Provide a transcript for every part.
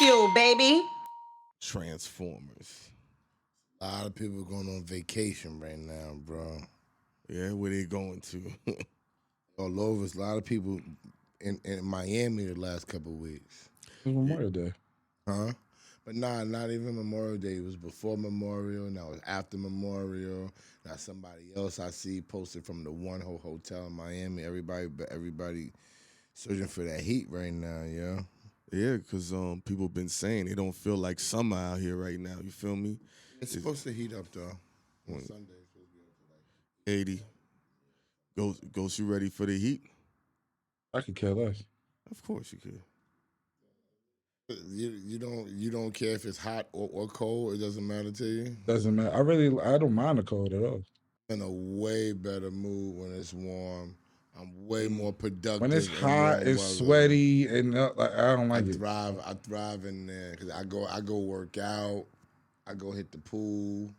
BagFuel, baby. Transformers. A lot of people going on vacation right now, bro. Yeah, where they going to? All over. A lot of people in Miami the last couple of weeks. Memorial Day. Huh? But nah, not even Memorial Day. It was before Memorial, now it's after Memorial. Now somebody else I see posted from the One Hotel in Miami. Everybody searching for that heat right now, yeah. Yeah, because people been saying it don't feel like summer out here right now. You feel me? It's supposed to heat up though. On Sunday it's supposed to be up to like 80. Ghost, you ready for the heat? I could care less. Of course you could. You don't care if it's hot or cold. It doesn't matter to you. Doesn't matter. I don't mind the cold at all. I'm in a way better mood when it's warm. I'm way more productive. When it's in hot, warm it's weather. sweaty, and I don't like it. I thrive in there because I go work out. I go hit the pool.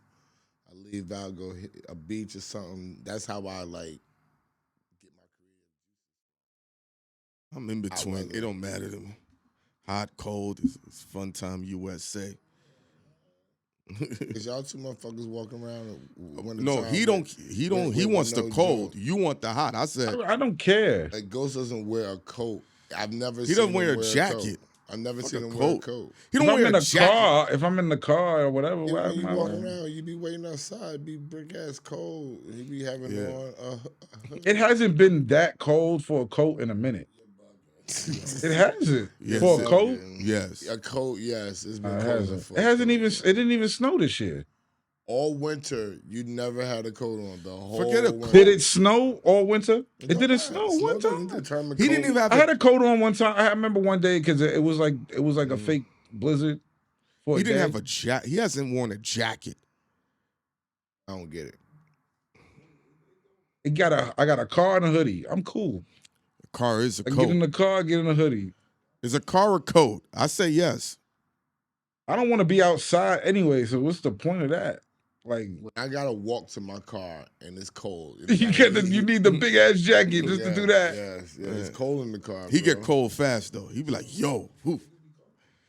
I leave out, go hit a beach or something. That's how I like get my career. I'm in between. It don't matter to me. Hot, cold, it's fun time USA. Cause y'all two motherfuckers walking around. No, he wants the cold. You want the hot. I said I don't care. Like Ghost doesn't wear a coat. I've never. He seen doesn't him wear a jacket. I've never Fuck seen a him coat. wear a coat. He don't If I'm wear in a a jacket. car, if I'm in the car or whatever, why When you am I walking wearing? around, you be waiting outside, be brick ass cold. He be having on. It hasn't been that cold for a coat in a minute. It hasn't Yes, for a coat. Yes. A coat, yes. It's been It cold. hasn't. It hasn't even. It didn't even snow this year. All winter, you never had a coat on. The whole Forget a winter. Did it snow all winter? It don't didn't matter. snow Snow one doesn't time. determine He didn't cold. even have I had a coat on one time. I remember one day because it was like a fake blizzard. For He a didn't day. have a jacket. He hasn't worn a jacket. I don't get it. I got a car and a hoodie. I'm cool. A car is a I coat. get in the car, get in a hoodie. Is a car a coat? I say yes. I don't want to be outside anyway. So what's the point of that? Like When I gotta walk to my car and it's cold. you need the big ass jacket just to do that. Yes, it's cold in the car. He bro. get cold fast though. He be like, yo, whoo.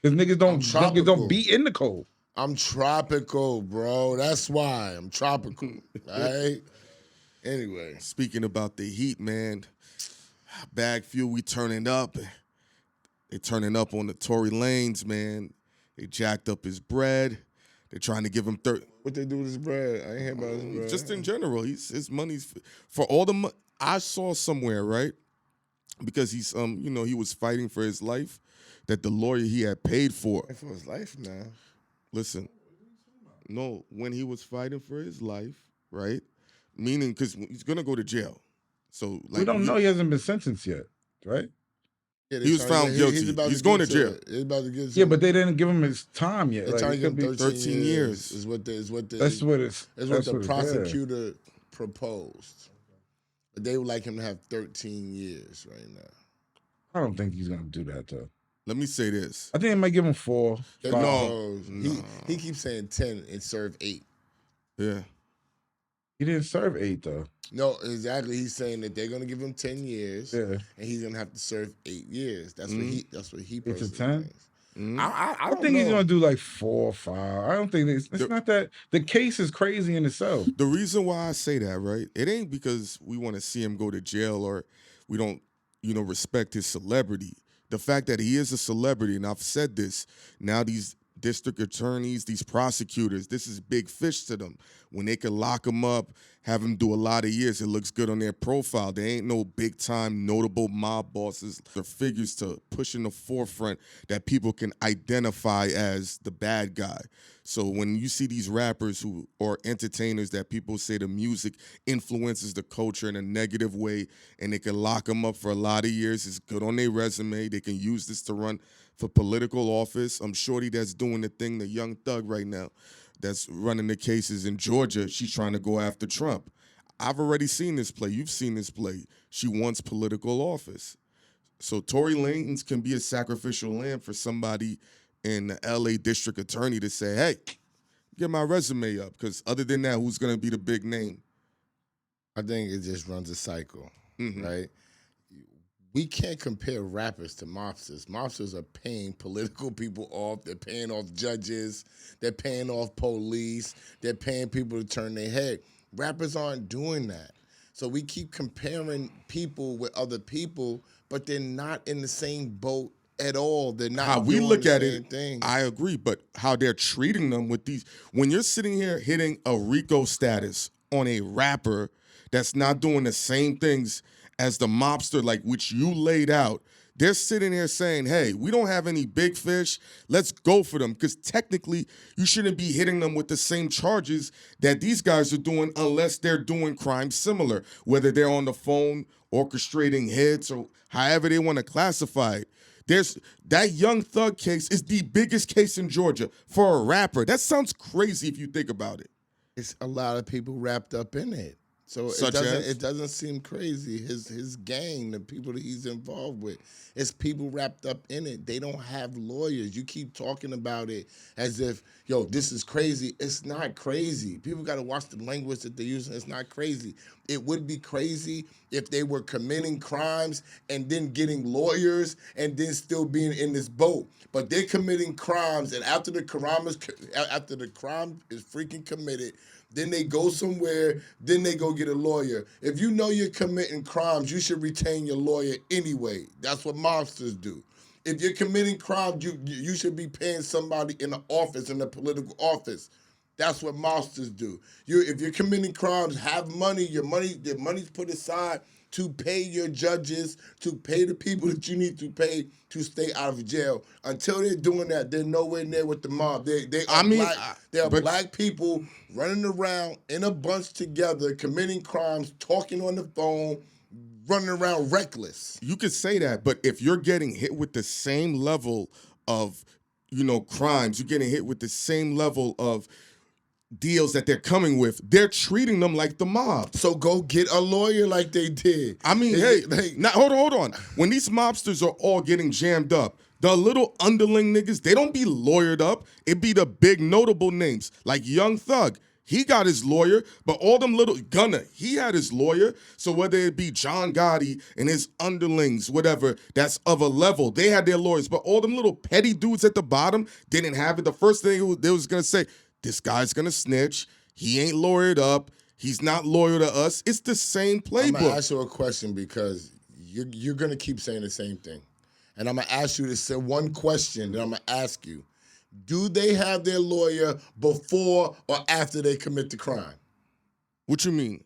Because niggas tropical. don't be in the cold. I'm tropical, bro. That's why I'm tropical. Right? Anyway. Speaking about the heat, man, BagFuel, we turning up. They turning up on the Tory Lanez, man. They jacked up his bread. They're trying to give him What they do with his bread? I ain't hear about his bread. just in general. His money's for all the money. I saw somewhere, right? Because he's he was fighting for his life, that the lawyer he had paid for. For his life now. Listen, no, when he was fighting for his life, right? Meaning, because he's gonna go to jail. So like, We don't know. He hasn't been sentenced yet, right? Yeah, He was found guilty. He's going to jail. He's about to get. Yeah, but they didn't give him his time yet. They're Like, trying it to give could him be 13 years. Is what that's what it's. Is what that's the what it's prosecutor proposed. But they would like him to have 13 years right now. I don't think he's gonna do that though. Let me say this. I think they might give him 4, 5. No. He keeps saying 10 and serve 8. Yeah. He didn't serve 8 though. No, exactly. He's saying that they're gonna give him 10 years, Yeah. and he's gonna have to serve 8 years. That's what he. That's what he. It's a personally 10? thinks. Mhm. I I think he's gonna do like 4 or 5. I don't think it's not that. The case is crazy in itself. The reason why I say that, right? It ain't because we want to see him go to jail or we don't, respect his celebrity. The fact that he is a celebrity, and I've said this, now these district attorneys, these prosecutors, this is big fish to them. When they can lock him up, have him do a lot of years, it looks good on their profile. They ain't no big time notable mob bosses. They're figures to push in the forefront that people can identify as the bad guy. So when you see these rappers or entertainers that people say the music influences the culture in a negative way, and they can lock them up for a lot of years, it's good on their resume. They can use this to run for political office. I'm shorty that's doing the thing, the young thug right now, that's running the cases in Georgia. She's trying to go after Trump. I've already seen this play. You've seen this play. She wants political office. So Tory Lanez can be a sacrificial lamb for somebody in the LA district attorney to say, hey, get my resume up. Because other than that, who's going to be the big name? I think it just runs a cycle, right? we can't compare rappers to mobsters. Mobsters are paying political people off. They're paying off judges. They're paying off police. They're paying people to turn their head. Rappers aren't doing that. So we keep comparing people with other people, but they're not in the same boat at all. They're not How we doing look the at same it, thing. I agree, but how they're treating them with these, when you're sitting here hitting a RICO status on a rapper that's not doing the same things as the mobster, like which you laid out, they're sitting here saying, hey, we don't have any big fish, let's go for them, because technically you shouldn't be hitting them with the same charges that these guys are doing unless they're doing crimes similar, whether they're on the phone orchestrating hits or however they want to classify it. There's that Young Thug case is the biggest case in Georgia for a rapper. That sounds crazy if you think about it. It's a lot of people wrapped up in it. So it doesn't seem crazy. His gang, the people that he's involved with, it's people wrapped up in it. They don't have lawyers. You keep talking about it as if, yo, this is crazy. It's not crazy. People got to watch the language that they're using. It's not crazy. It would be crazy if they were committing crimes and then getting lawyers and then still being in this boat. But they're committing crimes, and after the crime is freaking committed, then they go somewhere, then they go get a lawyer. If you know you're committing crimes, you should retain your lawyer anyway. That's what mobsters do. If you're committing crimes, you should be paying somebody in the office, in the political office. That's what mobsters do. If you're committing crimes, have money. The money's put aside to pay your judges, to pay the people that you need to pay to stay out of jail. Until they're doing that, they're nowhere near with the mob. They are black people running around in a bunch together, committing crimes, talking on the phone, running around reckless. You could say that, but if you're getting hit with the same level of, crimes, you're getting hit with the same level of deals that they're coming with, they're treating them like the mob. So go get a lawyer like they did. I mean, hold on. When these mobsters are all getting jammed up, the little underling niggas, they don't be lawyered up. It be the big notable names, like Young Thug. He got his lawyer, but all them little Gunna, he had his lawyer. So whether it be John Gotti and his underlings, whatever, that's of a level, they had their lawyers. But all them little petty dudes at the bottom didn't have it. The first thing they was gonna say, this guy's gonna snitch. He ain't lawyered up. He's not loyal to us. It's the same playbook. I'm gonna ask you a question because you're gonna keep saying the same thing, and I'm gonna ask you to say one question that I'm gonna ask you: do they have their lawyer before or after they commit the crime? What you mean?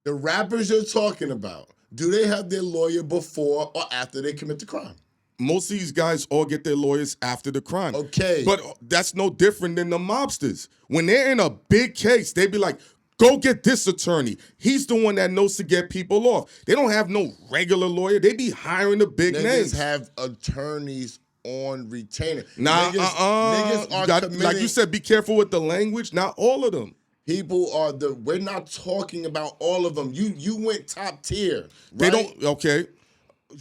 The rappers you're talking about, do they have their lawyer before or after they commit the crime? Most of these guys all get their lawyers after the crime. Okay. But that's no different than the mobsters. When they're in a big case, they be like, go get this attorney. He's the one that knows to get people off. They don't have no regular lawyer. They be hiring the big names. Niggas have attorneys on retainer. Nah, niggas are committing. Like you said, be careful with the language. Not all of them. We're not talking about all of them. You went top tier, right? They don't, okay.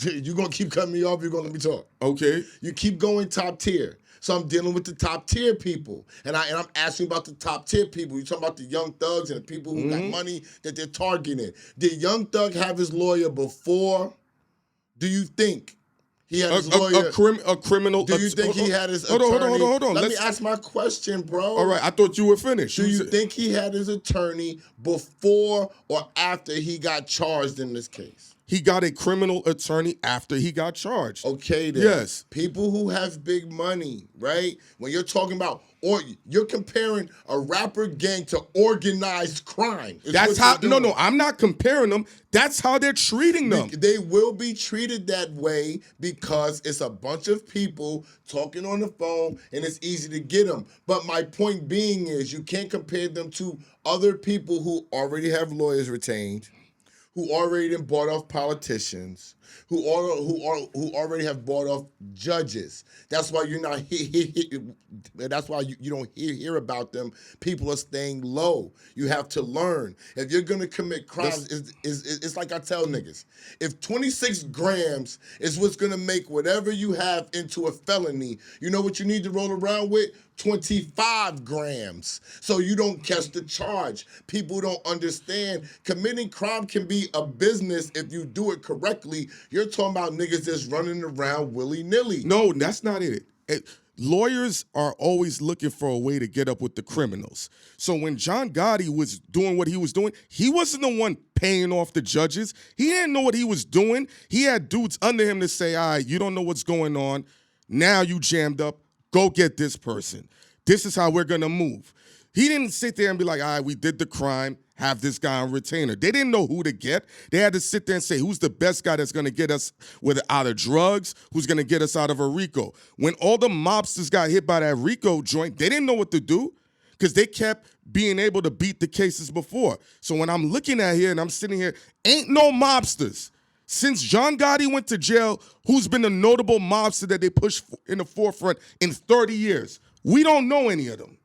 You're going to keep cutting me off, you're going to let me talk. Okay. You keep going top tier. So I'm dealing with the top tier people. And I'm asking about the top tier people. You're talking about the Young Thugs and the people who got money that they're targeting. Did Young Thug have his lawyer before? Do you think he had his lawyer? A criminal. Do you think he had his attorney? Hold on. Let me ask my question, bro. All right, I thought you were finished. Do you think he had his attorney before or after he got charged in this case? He got a criminal attorney after he got charged. Okay, then. Yes. People who have big money, right? When you're talking about, or you're comparing a rapper gang to organized crime. That's how, no, I'm not comparing them. That's how they're treating them. They will be treated that way because it's a bunch of people talking on the phone and it's easy to get them. But my point being is you can't compare them to other people who already have lawyers retained, who already bought off politicians, who already have bought off judges. That's why you're not that's why you don't hear about them. People are staying low. You have to learn. If you're gonna commit crimes, it's like I tell niggas. If 26 grams is what's gonna make whatever you have into a felony, you know what you need to roll around with? 25 grams, so you don't catch the charge. People don't understand committing crime can be be a business if you do it correctly. You're talking about niggas just running around willy-nilly. No, that's not it. Lawyers are always looking for a way to get up with the criminals. So when John Gotti was doing what he was doing, he wasn't the one paying off the judges. He didn't know what he was doing. He had dudes under him to say, all right, you don't know what's going on. Now you jammed up. Go get this person. This is how we're going to move. He didn't sit there and be like, all right, we did the crime, have this guy on retainer. They didn't know who to get. They had to sit there and say, who's the best guy that's going to get us out of drugs, who's going to get us out of a RICO. When all the mobsters got hit by that RICO joint, they didn't know what to do because they kept being able to beat the cases before. So when I'm looking at here and I'm sitting here, ain't no mobsters. Since John Gotti went to jail, who's been a notable mobster that they pushed in the forefront in 30 years? We don't know any of them.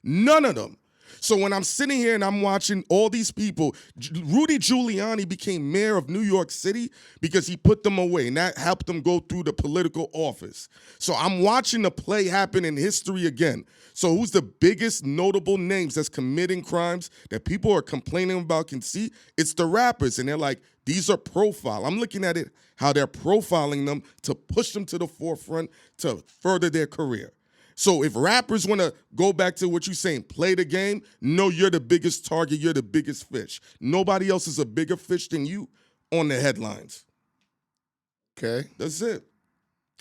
None of them. So when I'm sitting here and I'm watching all these people, Rudy Giuliani became mayor of New York City because he put them away, and that helped them go through the political office. So I'm watching the play happen in history again. So who's the biggest notable names that's committing crimes that people are complaining about can see? It's the rappers, and they're like, these are profile. I'm looking at it, how they're profiling them to push them to the forefront to further their career. So if rappers want to go back to what you're saying, play the game, no, you're the biggest target, you're the biggest fish. Nobody else is a bigger fish than you on the headlines. Okay. That's it.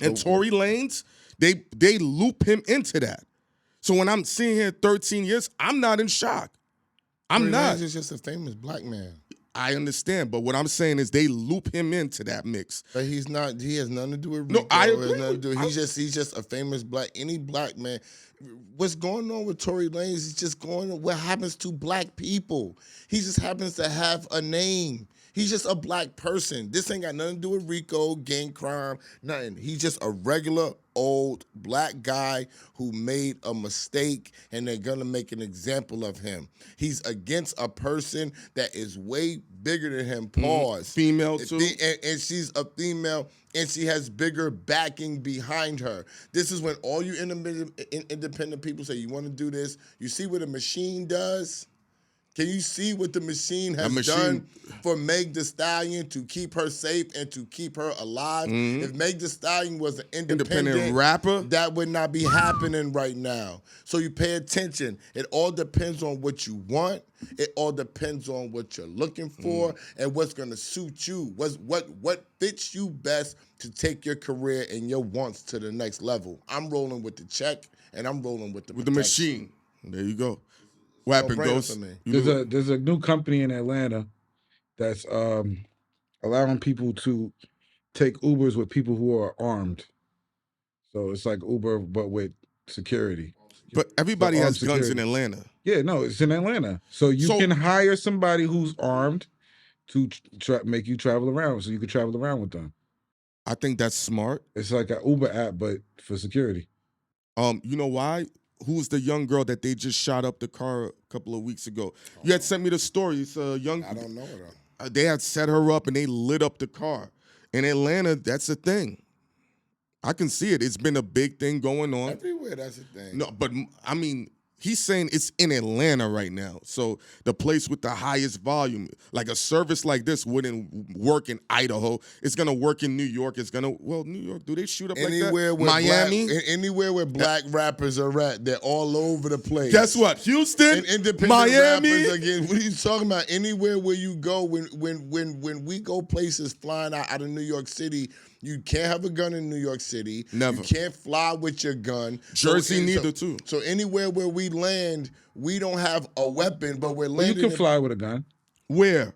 And Tory Lanez, they loop him into that. So when I'm sitting here 13 years, I'm not in shock. I'm Tory not. Lanez is just a famous black man. I understand, but what I'm saying is they loop him into that mix. But he's not. He has nothing to do with No, Rico. I It has agree nothing to with- do. He's just a famous black. Any black man. What's going on with Tory Lanez is just going on. What happens to black people? He just happens to have a name. He's just a black person. This ain't got nothing to do with Rico, gang crime, nothing. He's just a regular old black guy who made a mistake, and they're gonna make an example of him. He's against a person that is way bigger than him. Pause. Female too. And she's a female, and she has bigger backing behind her. This is when all you independent people say, you want to do this. You see what a machine does? Can you see what the machine has done for Meg Thee Stallion to keep her safe and to keep her alive? If Meg Thee Stallion was an independent rapper, that would not be happening right now. So you pay attention. It all depends on what you want. It all depends on what you're looking for and what's going to suit you. What fits you best to take your career and your wants to the next level. I'm rolling with the check, and I'm rolling with the machine. There you go. What happened, Ghost? There's a new company in Atlanta that's allowing people to take Ubers with people who are armed. So it's like Uber, but with security. But everybody has security. guns in Atlanta. Yeah, no, it's in Atlanta. So you can hire somebody who's armed to make you travel around, so you can travel around with them. I think that's smart. It's like an Uber app, but for security. You know why? Who's the young girl that they just shot up the car a couple of weeks ago? You had sent me the story. It's a young. I don't know her. They had set her up and they lit up the car. In Atlanta, that's a thing. I can see it. It's been a big thing going on. Everywhere, that's a thing. No, but I mean, he's saying it's in Atlanta right now. So the place with the highest volume, like a service like this wouldn't work in Idaho. It's going to work in New York. It's going to, New York, do they shoot up Anywhere like that? Miami? Anywhere where black rappers are at, they're all over the place. Guess what? Houston, and independent Miami. rappers, again, what are you talking about? Anywhere where you go, when we go places flying out of New York City, you can't have a gun in New York City. Never. You can't fly with your gun. Jersey neither, too. So anywhere where we land, we don't have a weapon, but we're landing. You can fly with a gun. Where?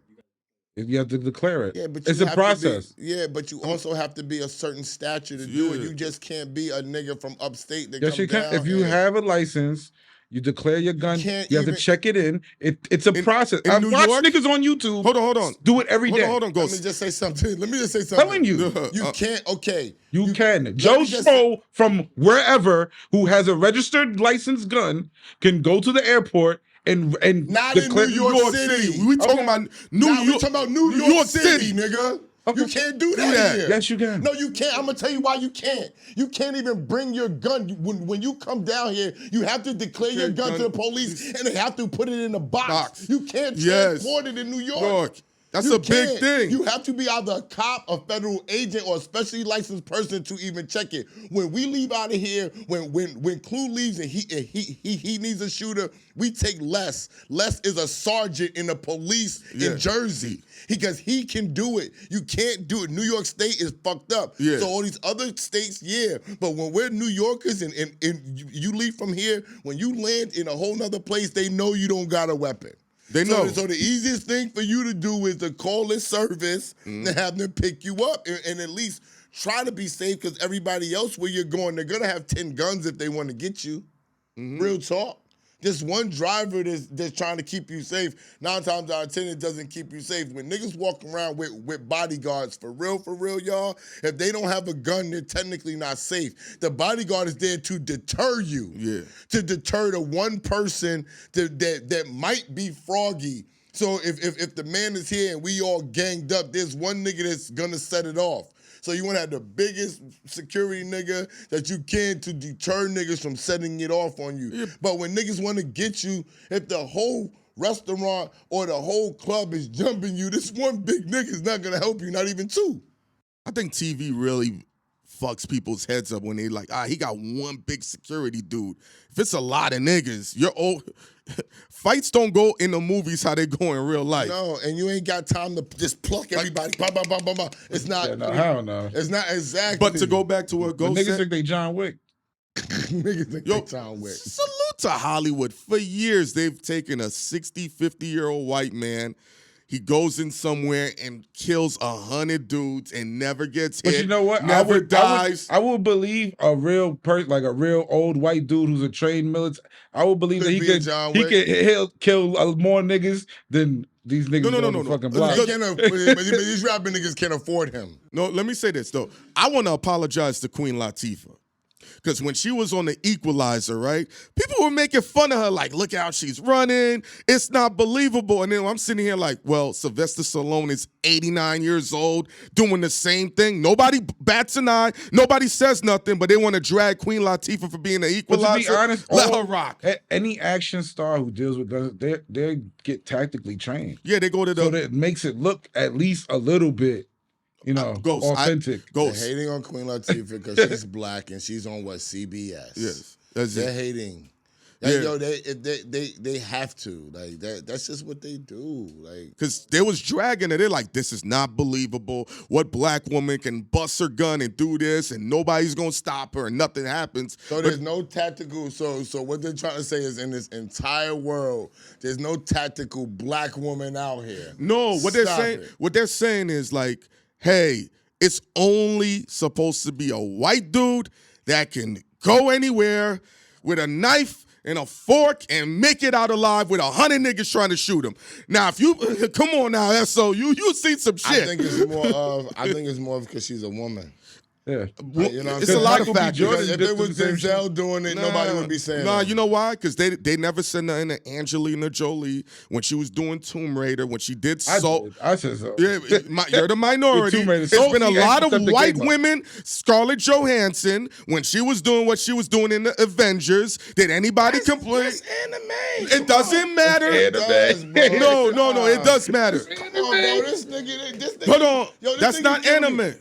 You have to declare it. Yeah, but it's a process. But you also have to be a certain stature to do it. You just can't be a nigga from upstate that Yes, you can. If you have a license, you declare your gun. You have to check it in. It's a process. I watch niggas on YouTube. Hold on. Do it every day. Hold on, Ghost. Let me just say something. Telling you. You can't. Okay. You can. Joe Schmo from wherever who has a registered licensed gun can go to the airport and not declare in New York City. We talking about New York City, nigga. Okay. You can't do that here. Yes, you can. No, you can't. I'm gonna tell you why you can't. You can't even bring your gun. When you come down here, you have to declare your gun to the police, and they have to put it in a box. You can't transport it in New York. That's You a big can't. thing. You have to be either a cop, a federal agent, or a specially licensed person to even check it. When we leave out of here, when Clue leaves and he needs a shooter, we take Les. Les is a sergeant in the police in Jersey because he can do it. You can't do it. New York State is fucked up. Yeah. So all these other states, but when we're New Yorkers and you leave from here, when you land in a whole nother place, they know you don't got a weapon. They know. So the easiest thing for you to do is to call this service and have them pick you up and at least try to be safe because everybody else where you're going, they're going to have 10 guns if they want to get you. Real talk. Just one driver that's trying to keep you safe, 9 times out of 10, it doesn't keep you safe. When niggas walk around with bodyguards, for real, y'all, if they don't have a gun, they're technically not safe. The bodyguard is there to deter you. Yeah. To deter the one person that might be froggy. So if the man is here and we all ganged up, there's one nigga that's gonna set it off. So you want to have the biggest security nigga that you can to deter niggas from setting it off on you. Yeah. But when niggas want to get you, if the whole restaurant or the whole club is jumping you, this one big nigga is not going to help you, not even two. I think TV really fucks people's heads up when they like, he got one big security dude. If it's a lot of niggas, you're old. Fights don't go in the movies how they go in real life. No, and you ain't got time to just pluck everybody. Bah, bah, bah, bah, bah. It's not. Yeah, no, hell no. It's not exactly. But to go back to what The Ghost niggas said, think they John Wick. niggas think they John Wick. salute to Hollywood. For years, they've taken a 60, 50-year-old white man. He goes in somewhere and kills 100 dudes and never gets hit. But you know what? Never dies. I would believe a real person, like a real old white dude who's a trained military. I would believe that he'll kill more niggas than these niggas on the fucking block. But these rapping niggas can't afford him. No, let me say this, though. I want to apologize to Queen Latifah. Because when she was on the Equalizer, right, people were making fun of her, like, look how she's running. It's not believable. And then I'm sitting here like, well, Sylvester Stallone is 89 years old doing the same thing. Nobody bats an eye. Nobody says nothing, but they want to drag Queen Latifah for being the Equalizer. But to be honest, let her rock. Any action star who deals with guns, they get tactically trained. Yeah, they go to the... So that makes it look at least a little bit, authentic. They're hating on Queen Latifah because she's black and she's on CBS. Yes, they're hating. Yeah. Yo, they have to like that. That's just what they do. Like, because they was dragging it. They're like, this is not believable. What black woman can bust her gun and do this, and nobody's gonna stop her, and nothing happens. So there's no tactical. So what they're trying to say is, in this entire world, there's no tactical black woman out here. No, what they're saying is like, hey, it's only supposed to be a white dude that can go anywhere with a knife and a fork and make it out alive with 100 niggas trying to shoot him. Now, if you come on now, SO, you seen some shit. I think it's more of because she's a woman. Yeah, you know, it's a lot of factors. If it was Denzel doing it, nobody would be saying that. You know why? Because they never said nothing to Angelina Jolie when she was doing Tomb Raider, when she did Salt. I said so. Yeah, you're the minority. There's been a lot of white women. Scarlett Johansson, when she was doing what she was doing in the Avengers, did anybody complain? That's anime. It doesn't matter. No, it does matter. Come on, bro. This nigga. Hold on. Yo, that's not anime.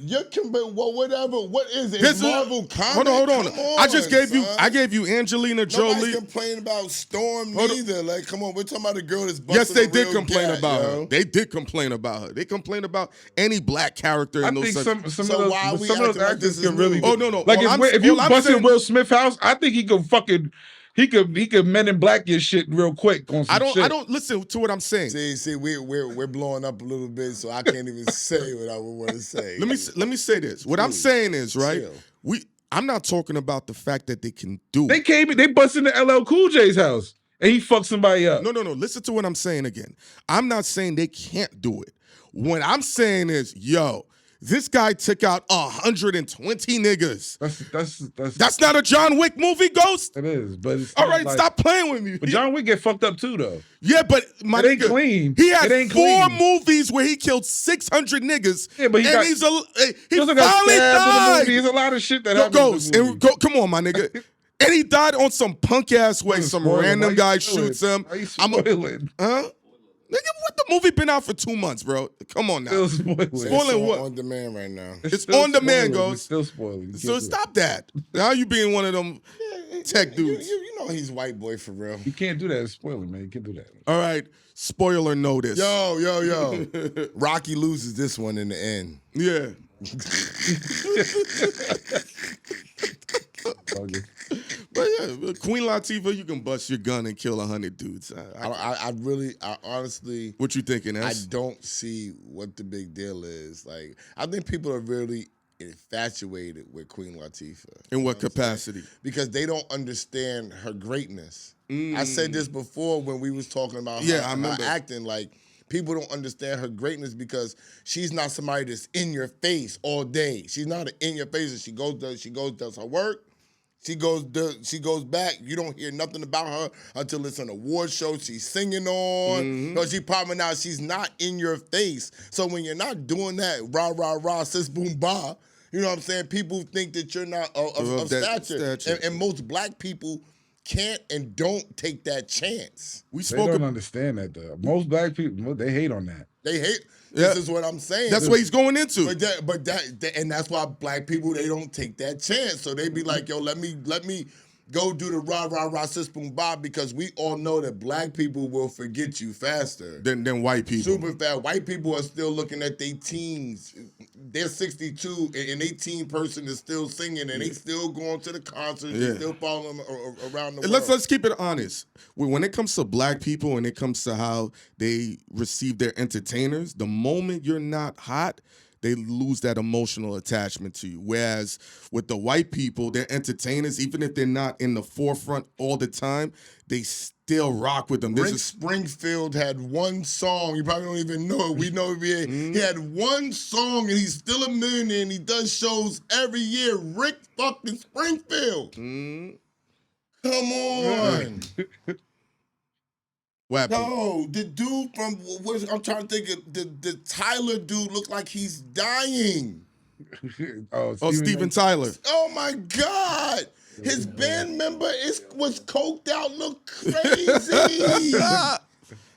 Whatever. What is it? It's Marvel comic. Hold on. I just gave you. I gave you Angelina Jolie. Nobody's complaining about Storm neither. Like, come on, we're talking about a girl that's busting. Yes, they did real complain gat, about yo. her. They did complain about her. They complained about any black character in those. I think some So of why those, we some of those acting like actors this is can really. new? Oh no. Like if you busted saying, Will Smith house, I think he could fucking. He could Men in Black your shit real quick on some shit. I don't listen to what I'm saying. See, we're blowing up a little bit, so I can't even say what I would want to say. Let me say this. What I'm saying is, right? Chill. I'm not talking about the fact that they can do it. They bust into LL Cool J's house and he fucked somebody up. No. Listen to what I'm saying again. I'm not saying they can't do it. What I'm saying is, yo, this guy took out 120 niggas. That's not a John Wick movie, Ghost? It is, but it's all right, stop playing with me. But John Wick get fucked up too, though. Yeah, but my it ain't nigga, clean. He had it ain't 4 clean. movies where he killed 600 niggas. Yeah, but he finally died. There's a lot of shit that happens. Come on, my nigga. And he died on some punk ass way. Some random guy shoots him. Are you spoiling? Huh? Nigga, what the movie been out for 2 months, bro? Come on now. Still spoiling. Spoiling what? On demand right now. It's still on demand, spoiling. Ghost. It's still spoiling. You So can't do stop that. Now you being one of them tech You, dudes. you know he's white boy for real. that. You can't do that. It's spoiling, man. You can't do that. All right. Spoiler notice. Yo. Rocky loses this one in the end. Yeah. But yeah, Queen Latifah, you can bust your gun and kill 100 dudes. I honestly, What you thinking, I S? don't see what the big deal is. Like, I think people are really infatuated with Queen Latifah. In what capacity? Because they don't understand her greatness. I said this before when we was talking about Yeah, her, I remember. her acting. Like, people don't understand her greatness because she's not somebody that's in your face all day. She's not in your face. She goes, does her work. She goes back. You don't hear nothing about her until it's an award show she's singing on. Or she popping out. She's not in your face. So when you're not doing that, rah, rah, rah, sis, boom, bah, you know what I'm saying? People think that you're not of stature. And most black people can't and don't take that chance. We They spoke don't understand that, though. Most black people, they hate on that. They hate. Yeah. This is what I'm saying. That's what he's going into. But and that's why black people, they don't take that chance. So they be like, yo, let me go do the rah rah rah sis boom bob, because we all know that black people will forget you faster than white people. Super fast. White people are still looking at their teens. They're 62 and 18 person is still singing and they still going to the concerts. Yeah. They still following them around the world. Let's keep it honest. When it comes to black people and it comes to how they receive their entertainers, the moment you're not hot, they lose that emotional attachment to you. Whereas with the white people, they're entertainers, even if they're not in the forefront all the time, they still rock with them. Rick Springfield had one song. You probably don't even know it. We know he had one song, and he's still a millionaire, and he does shows every year. Rick fucking Springfield. Come on. What happened? No, the dude from, I'm trying to think of, the Tyler dude looked like he's dying. Steven Tyler. Oh my God. His band member was coked out, look crazy.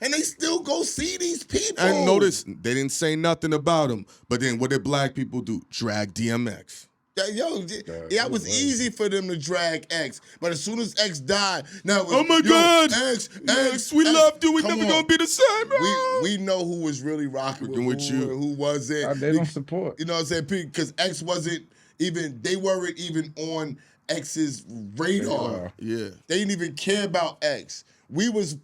And they still go see these people. And notice, they didn't say nothing about him. But then what did black people do? Drag DMX. That was easy for them to drag X. But as soon as X died, now it was, oh my God, X, we loved you. We never gonna be the same. We know who was really rocking with you, who wasn't. They don't support. You know what I'm saying? Because X wasn't even. They weren't even on X's radar. Yeah, they didn't even care about X. We was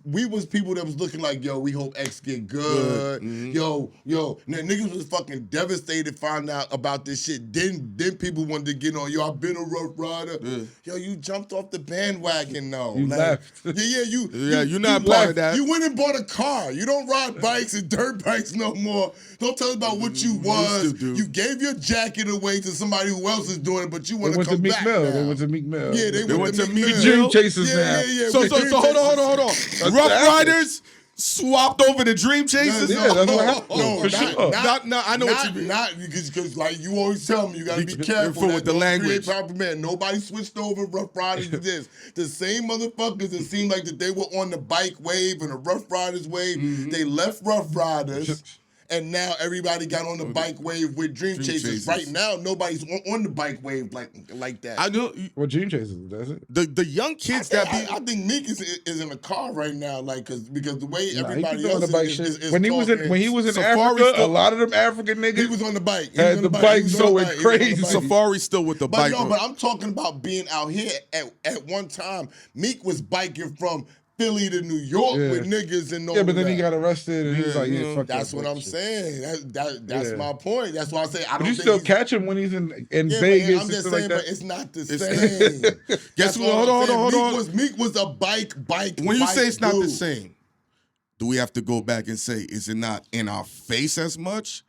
people that was looking like, yo, we hope X get good. Yo, now niggas was fucking devastated find out about this shit. Then people wanted to get on, yo, I've been a rough rider. Yo, you jumped off the bandwagon though. You left. You're not part of that. You went and bought a car. You don't ride bikes and dirt bikes no more. Don't tell us about what you was. You gave your jacket away to somebody who else is doing it, but you want to come back now. They went to Meek Mill. Yeah, they went to Meek Mill. Dream Chasers now. Yeah. So hold on. Rough Riders swapped over to Dream Chasers. That's what happened. No, sure. I know what you mean. Not because like you always tell me, you gotta be careful with the language. Man, nobody switched over. Rough Riders to this. The same motherfuckers that seemed like that they were on the bike wave and the Rough Riders wave. They left Rough Riders. And now everybody got on the bike wave with Dream Chasers. Right now, nobody's on the bike wave like that. I know. Well, Dream Chasers, that's it. The young kids I think Meek is in a car right now, like because the way everybody else is when he was in Africa, a lot of them African niggas. He was on the bike. Had the bike going crazy. Safari still with the bike. But I'm talking about being out here at one time. Meek was biking from Philly to New York with niggas and all. Yeah, but then he got arrested and he was like, fuck that's what I'm saying. That's my point. That's why I say I don't. But you still catch him when he's in Vegas. I'm just saying, but it's not the same. Guess what? Hold on. Meek was a bike. When you say it's not the same, do we have to go back and say, is it not in our face as much,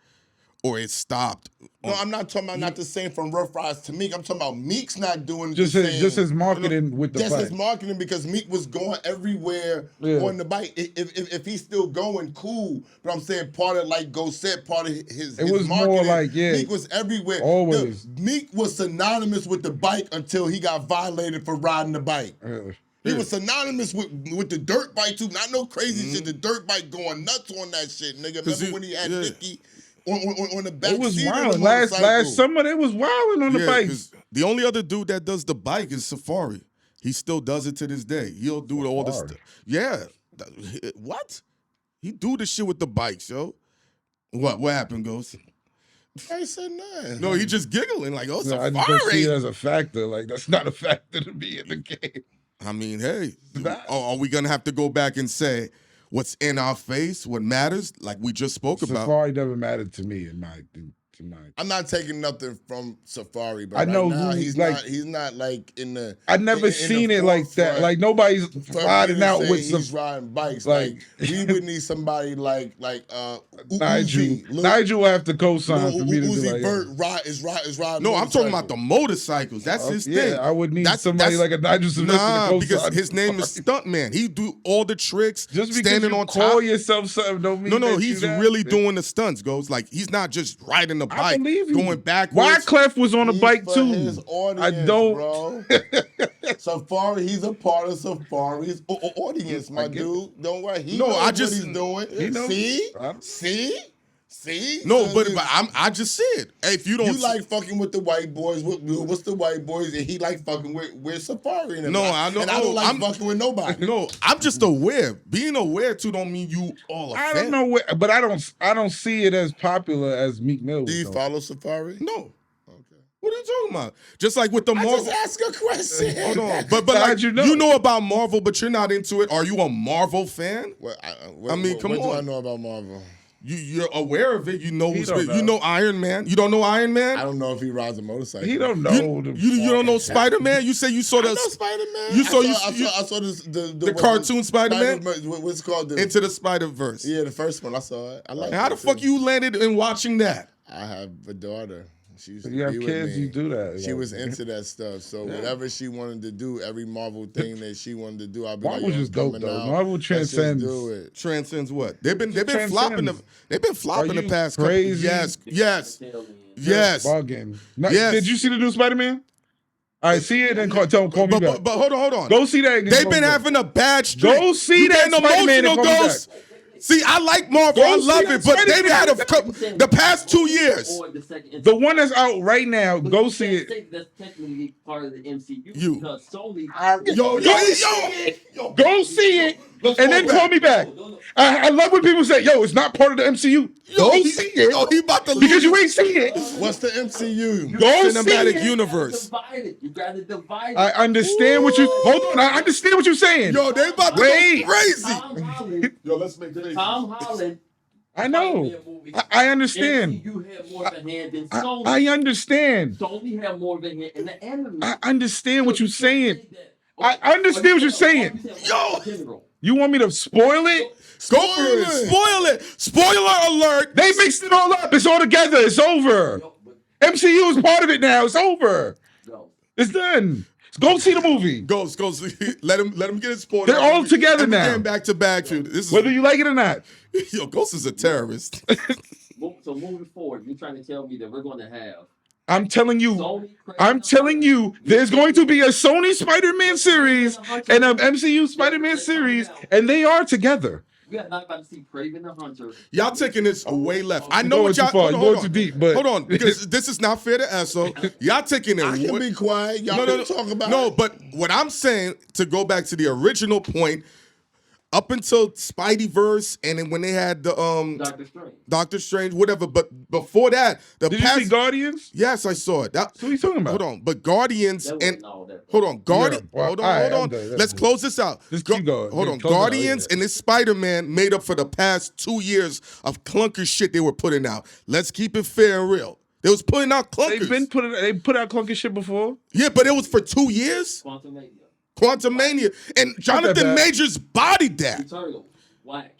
or it stopped? No, I'm not talking about not the same from Rough Riders to Meek. I'm talking about Meek's not doing the same. Just his marketing with the bike. Just his marketing, because Meek was going everywhere on the bike. If he's still going, cool. But I'm saying part of, like Go said, part of his was marketing, more like, Meek was everywhere. Always. Meek was synonymous with the bike until he got violated for riding the bike. He was synonymous with the dirt bike too. Not no crazy shit. The dirt bike going nuts on that shit, nigga. Remember when he had Nicky on the back It was seat wild. of the motorcycle? Last summer, they was wilding on the bikes. The only other dude that does the bike is Safari. He still does it to this day. He'll do all the stuff. Yeah. What? He do the shit with the bikes, yo. What happened, Ghost? I said nothing. No, he just giggling like, oh, Safari. I just don't see it as a factor. Like, that's not a factor to be in the game. I mean, hey, are we gonna have to go back and say what's in our face, what matters, like we just spoke about? Safari never mattered to me in my. I'm not taking nothing from Safari, but I know right now, who, he's not like in the. I never seen it like that. Like nobody's riding out with he's riding bikes. Like we would need somebody like Nigel. Nigel will have to co-sign for me to Uzi do like Vert is riding. No, I'm talking about the motorcycles. That's his thing. Yeah, I would need somebody like a Nigel Sylvester to co-sign. Because his name is Stuntman. He do all the tricks. Just because standing you on call top. yourself something don't mean No, that he's you that. really doing the stunts. Goes like he's not just riding the bike, going backwards. Wyclef was on a bike too. His audience, I don't. Bro. Safari, he's a part of Safari's audience, my dude. Don't worry. He knows what he's doing. See? No, but I just said, hey, if you don't, you like fucking with the white boys. What's the white boys? And he like fucking with Safari. No, I know. And I don't like fucking with nobody. No, I'm just aware. Being aware too don't mean you all. I don't know where, but I don't see it as popular as Meek Mill. Do you follow Safari? No. What are you talking about? Just like with the Marvel. Just ask a question. Hold on, but like, you know about Marvel, but you're not into it. Are you a Marvel fan? I mean, come on. What do I know about Marvel? You're aware of it. You know you know Iron Man. You don't know Iron Man? I don't know if he rides a motorcycle. He don't know. You don't know Spider-Man? You say you saw the Spider-Man. You saw I saw the cartoon Spider-Man? What's it called? Into the Spider-Verse. Yeah, the first one. I saw it. I like it. How the fuck you landed in watching that? I have a daughter. She used to you have be kids, with me. you do that. She was into that stuff. So whatever she wanted to do, every Marvel thing that she wanted to do, I'll be Marvel like, just dope though. Marvel transcends. Do it. Transcends what? They've been flopping the past crazy? Couple. Yes. Ball game. Yes. Did you see the new Spider-Man? All right, see it and call me back. But hold on. Go see that. They've been having a bad streak. Go see that Spider-Man and call me back. See, I like Marvel. I love it, but they've had the past 2 years. The one that's out right now, go see it. That's technically part of the MCU. You. Because Sony. Go see it and then call me back. I love when people say, "Yo, it's not part of the MCU." Go see it. He about to because you ain't seen it. What's the MCU? Go Cinematic see it. Universe. You got to divide it. I understand what you. Hold on. I understand what you're saying. Yo, they about to go crazy. Yo, let's make crazy. Tom Holland. I know. I understand. You had more of a hand than Sony. I understand. Sony had more of a hand in the anime. I understand what you're saying. I understand what you're saying. Yo. You want me to spoil it? Spoil it. Spoiler alert. They mixed it all up. It's all together. It's over. MCU is part of it now. It's over. It's done. Go see the movie. Go. Let him get it spoiled. They're all together now. Getting back to BagFuel. Whether you like it or not. Yo, Ghost is a terrorist. So moving forward, you're trying to tell me that we're going to have. I'm telling you, there's going to be a Sony Spider-Man series and an MCU Spider-Man series, and they are together. We are not about to see Craven the Hunter. Y'all taking this way left. I know what y'all. Hold on. Too deep, but hold on, because this is not fair to Esso. Y'all taking it. I can be quiet. Y'all can talk about it. No, but what I'm saying, to go back to the original point, up until Spideyverse, and then when they had the Doctor Strange, whatever. But before that, Did you see Guardians? Yes, I saw it. What are you talking about? Hold on, but Guardians hold on. Let's close this out. Just keep going. Hold on, Guardians and this Spider-Man made up for the past 2 years of clunker shit they were putting out. Let's keep it fair and real. They was putting out clunkers. They put out clunker shit before. Yeah, but it was for 2 years. Quantumania. And Jonathan Majors bodied that. Eternal. Whack.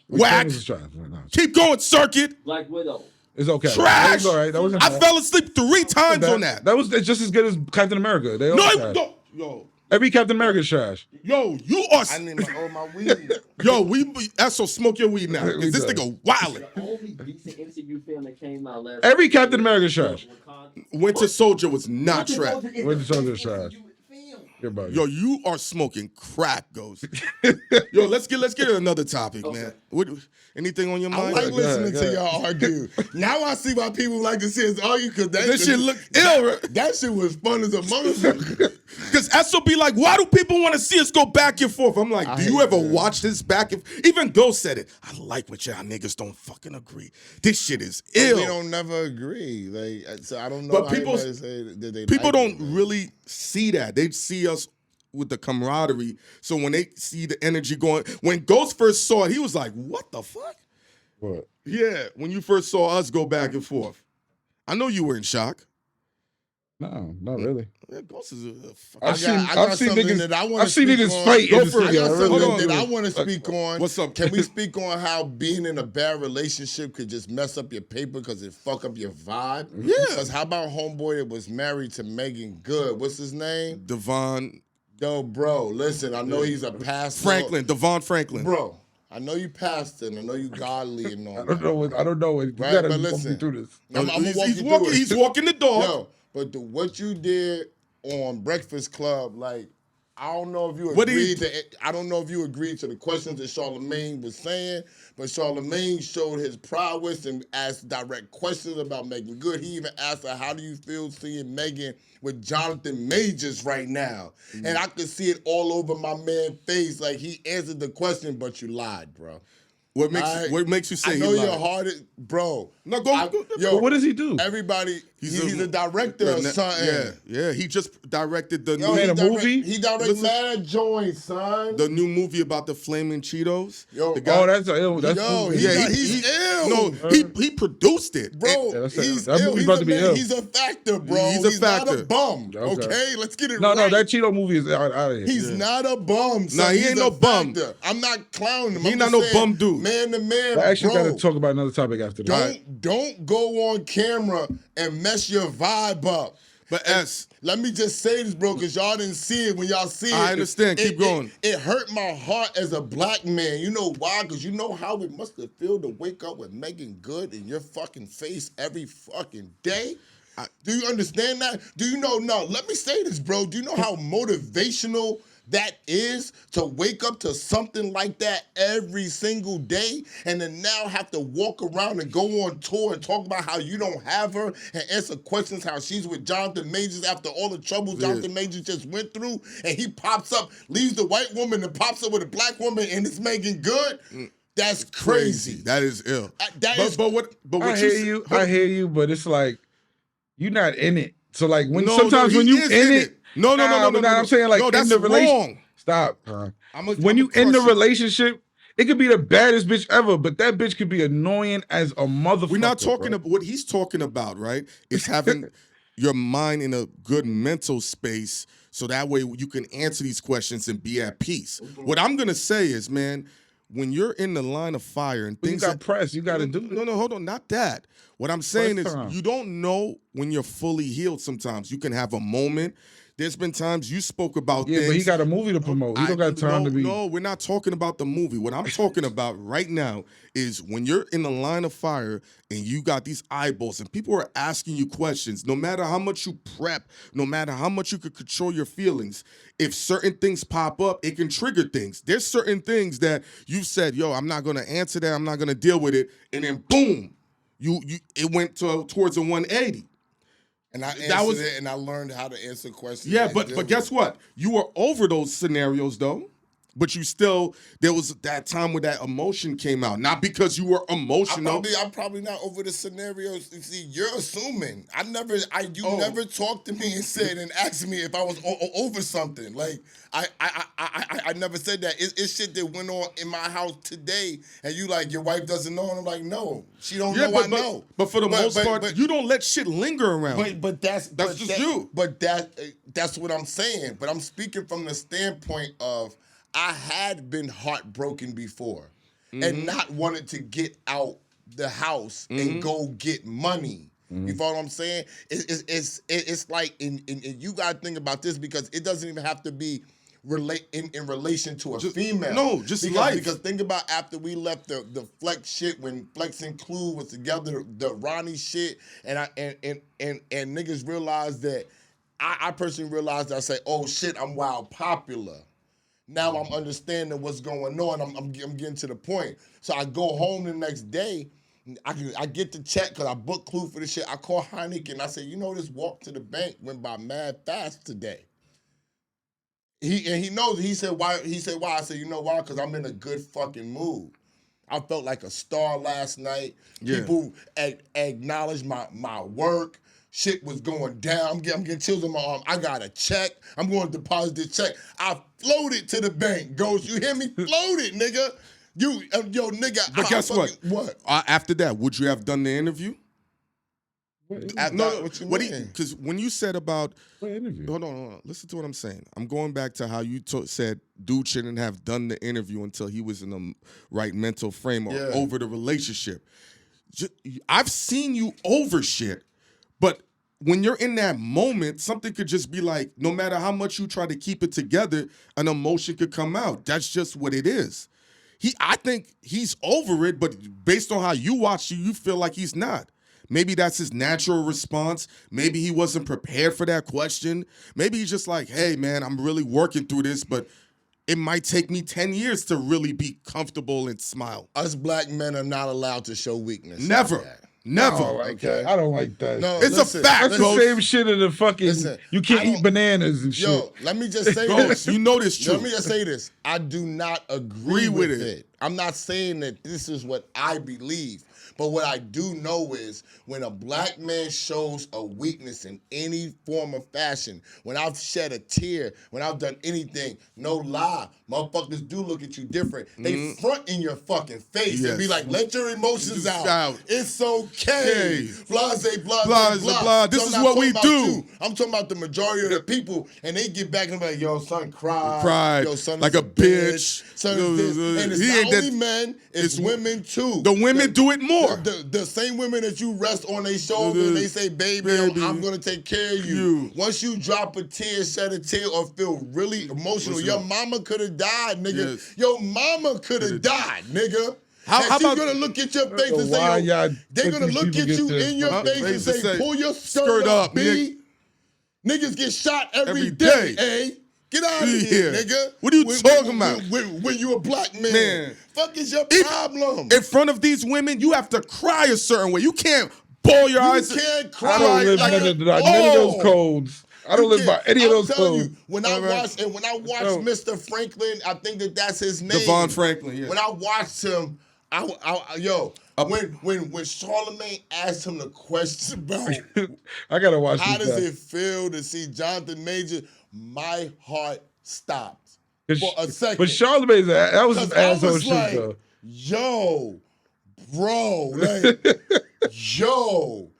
Keep going, Circuit. Black Widow. It's okay. Trash. All right. I fell asleep 3 times on that. That was just as good as Captain America. They all yo. Every Captain America is trash. Yo, you are. I need to hold my weed. Yo, that's so smoke your weed now. Because this nigga wildin'. The only decent MCU film that came out last Every Captain America is trash. Winter Soldier was not trash. Winter Soldier is trash. Your body. Yo, you are smoking crack, Ghost. Yo, let's get another topic, man. What, anything on your I mind? like listening go to ahead. y'all argue. Now I see why people like to see us argue because That shit look ill, right? That shit was fun as a motherfucker. Because SOB like, why do people want to see us go back and forth? I'm like, I do you hate ever that. watch this back and even Ghost said it. I like what y'all niggas don't fucking agree. This shit is ill. We don't never agree. Like, so I don't know. But how people- anybody say that they People like don't it, man. really see that. They see us with the camaraderie. So when they see the energy going, when Ghost first saw it, he was like, what the fuck? What? Yeah, when you first saw us go back and forth. I know you were in shock. No, not really. Yeah, Ghost is a fucking... I got I've seen something niggas. that I wanna I've seen speak niggas on. fight Go in the for it. I studio. got I really something do. that I want to speak on. What's up? Can we speak on how being in a bad relationship could just mess up your paper because it fuck up your vibe? Yeah. Because how about homeboy that was married to Megan Good? What's his name? Devon Yo, bro, listen, I know he's a pastor. Devon Franklin. Bro, I know you pastor and I know you godly and all I that. don't know. I don't know. You Right, gotta but walk me listen. through this. I'm gonna walk he's you walking. through it. He's walking the dog. Yo, but what you did on Breakfast Club, like, I don't know if you What did he agreed to. I don't know if you agreed to the questions that Charlamagne was saying, but Charlamagne showed his prowess and asked direct questions about Megan Good. He even asked her, "How do you feel seeing Megan with Jonathan Majors right now?" And I could see it all over my man's face. Like he answered the question, but you lied, bro. What makes you say I know he your lied? heart is, bro. No, go. Yo, But what does he do? Everybody, he's a director or something. Yeah. He just directed the Yo, new made a movie? He directed Listen. mad joints, son. the new movie about the flaming Cheetos. Yo, the guy, Oh, that's ill. That's Yo, cool. he's ill. No, he produced it. Bro, Yeah, that's he's that ill. movie He's about a to be man. ill. He's a factor, bro. He's a not factor. a bum. Okay. Okay, let's get it No, right. no, that Cheeto movie is out of here. He's not a bum. Son. Nah, he He's ain't a no bum. factor. I'm not clowning him. He I'm not just no saying, bum dude. Man to man, I actually bro. got to talk about another topic after that. Don't go on camera and mess your vibe up. But Let me just say this, bro, because y'all didn't see it when y'all see it. I understand. Keep going. It hurt my heart as a black man. You know why? Because you know how it must have felt to wake up with Megan Good in your fucking face every fucking day? Do you understand that? Do you know? No, let me say this, bro. Do you know how motivational that is to wake up to something like that every single day and then now have to walk around and go on tour and talk about how you don't have her and answer questions how she's with Jonathan Majors after all the trouble Jonathan Majors just went through, and he pops up, leaves the white woman and pops up with a black woman and it's Megan Good? That's crazy. That is ill. But what I hear you. I hear you, but it's like you're not in it. So like when No, sometimes no, when he you is in in it, it. No. I'm saying like No, in that's the relationship. wrong. Stop. When I'ma you in the crush it. relationship, it could be the baddest bitch ever, but that bitch could be annoying as a motherfucker. We're not talking bro. about what he's talking about, right? Is having your mind in a good mental space so that way you can answer these questions and be at peace. What I'm gonna say is, man, when you're in the line of fire and When you things got pressed, you got to do it. No, hold on, not that. What I'm saying Press is time. you don't know when you're fully healed sometimes. You can have a moment. There's been times you spoke about Yeah, things. but he got a movie to promote. He don't got time to be. No, we're not talking about the movie. What I'm talking about right now is when you're in the line of fire and you got these eyeballs and people are asking you questions, no matter how much you prep, no matter how much you could control your feelings, if certain things pop up, it can trigger things. There's certain things that you've said, yo, I'm not going to answer that. I'm not going to deal with it. And then boom, it went towards a 180. And I answered it, and I learned how to answer questions. Yeah, but guess what? You were over those scenarios though. But you still, there was that time where that emotion came out. Not because you were emotional. I'm probably not over the scenarios. You see, you're assuming. You never talked to me and said and asked me if I was over something. Like I never said that. It's shit that went on in my house today, and you like your wife doesn't know, and I'm like, no, she don't know. I know. But for the most part, you don't let shit linger around. But that's just you. But that's what I'm saying. But I'm speaking from the standpoint of I had been heartbroken before and not wanted to get out the house and go get money. You follow what I'm saying? It's like, and you got to think about this because it doesn't even have to be in relation to a female. No, just because, life. Because think about after we left the Flex shit when Flex and Clue was together, the Ronnie shit, and niggas realized that I personally realized I say, oh shit, I'm wild popular. Now I'm understanding what's going on. I'm getting to the point. So I go home the next day. I get the check because I booked Clue for the shit. I call Hynaken. I say, you know, this walk to the bank went by mad fast today. He knows. He said why? He said why? I said, you know why? Because I'm in a good fucking mood. I felt like a star last night. Yeah. People acknowledged my work. Shit was going down. I'm getting chills on my arm. I got a check. I'm going to deposit this check. I floated to the bank. Ghost, you hear me? Floated, nigga. Yo, nigga. But guess what? What? After that, would you have done the interview? What you mean? Because when you said about What interview? hold on, listen to what I'm saying. I'm going back to how you said dude shouldn't have done the interview until he was in the right mental frame or over the relationship. I've seen you over shit, but when you're in that moment, something could just be like, no matter how much you try to keep it together, an emotion could come out. That's just what it is. I think he's over it, but based on how you watch you feel like he's not. Maybe that's his natural response. Maybe he wasn't prepared for that question. Maybe he's just like, hey, man, I'm really working through this, but it might take me 10 years to really be comfortable and smile. Us black men are not allowed to show weakness. Never. Like Never. Oh, okay. I don't like that. No, It's listen, a fact, That's Ghost. the same shit in the fucking. You can't eat bananas and shit. Yo, let me just say Ghost, this. you know this true. Let me just say this. I do not agree with it. I'm not saying that this is what I believe. But what I do know is when a black man shows a weakness in any form of fashion, when I've shed a tear, when I've done anything, no lie, motherfuckers do look at you different. They front in your fucking face and be like, let your emotions out. It's okay. Blase, blase, blase. This is what we do. I'm talking about the majority of the people, and they get back and be like, yo, son, cry. Cried Yo, son, like is a bitch. Son is this. And it's He not ain't only that- men, it's women too. The women do it more. The same women that you rest on their shoulder and they say, baby, I'm going to take care of you. Once you drop a tear, shed a tear, or feel really emotional, your mama could have died, nigga. Yes. Your mama could have died, nigga. How She's about- going to look at your face and why say, y'all they're going to think look these at people you get this? in your face and say, pull your skirt up, B. Niggas get shot every day, eh? Get out of here, nigga. What are you talking about? When you a black man. Fuck is your problem? In front of these women, you have to cry a certain way. You can't bawl your eyes. You can't cry. I don't live none of those codes. I don't live by any of those codes. When I watched Mr. Franklin, I think that's his name. Devon Franklin, yeah. When I watched him, when Charlemagne asked him the question about I gotta watch how this does guy. it feel to see Jonathan Major, my heart stopped for a second. But Charlemagne's that was some 'Cause I asshole was shit like, though. yo, bro, like, yo,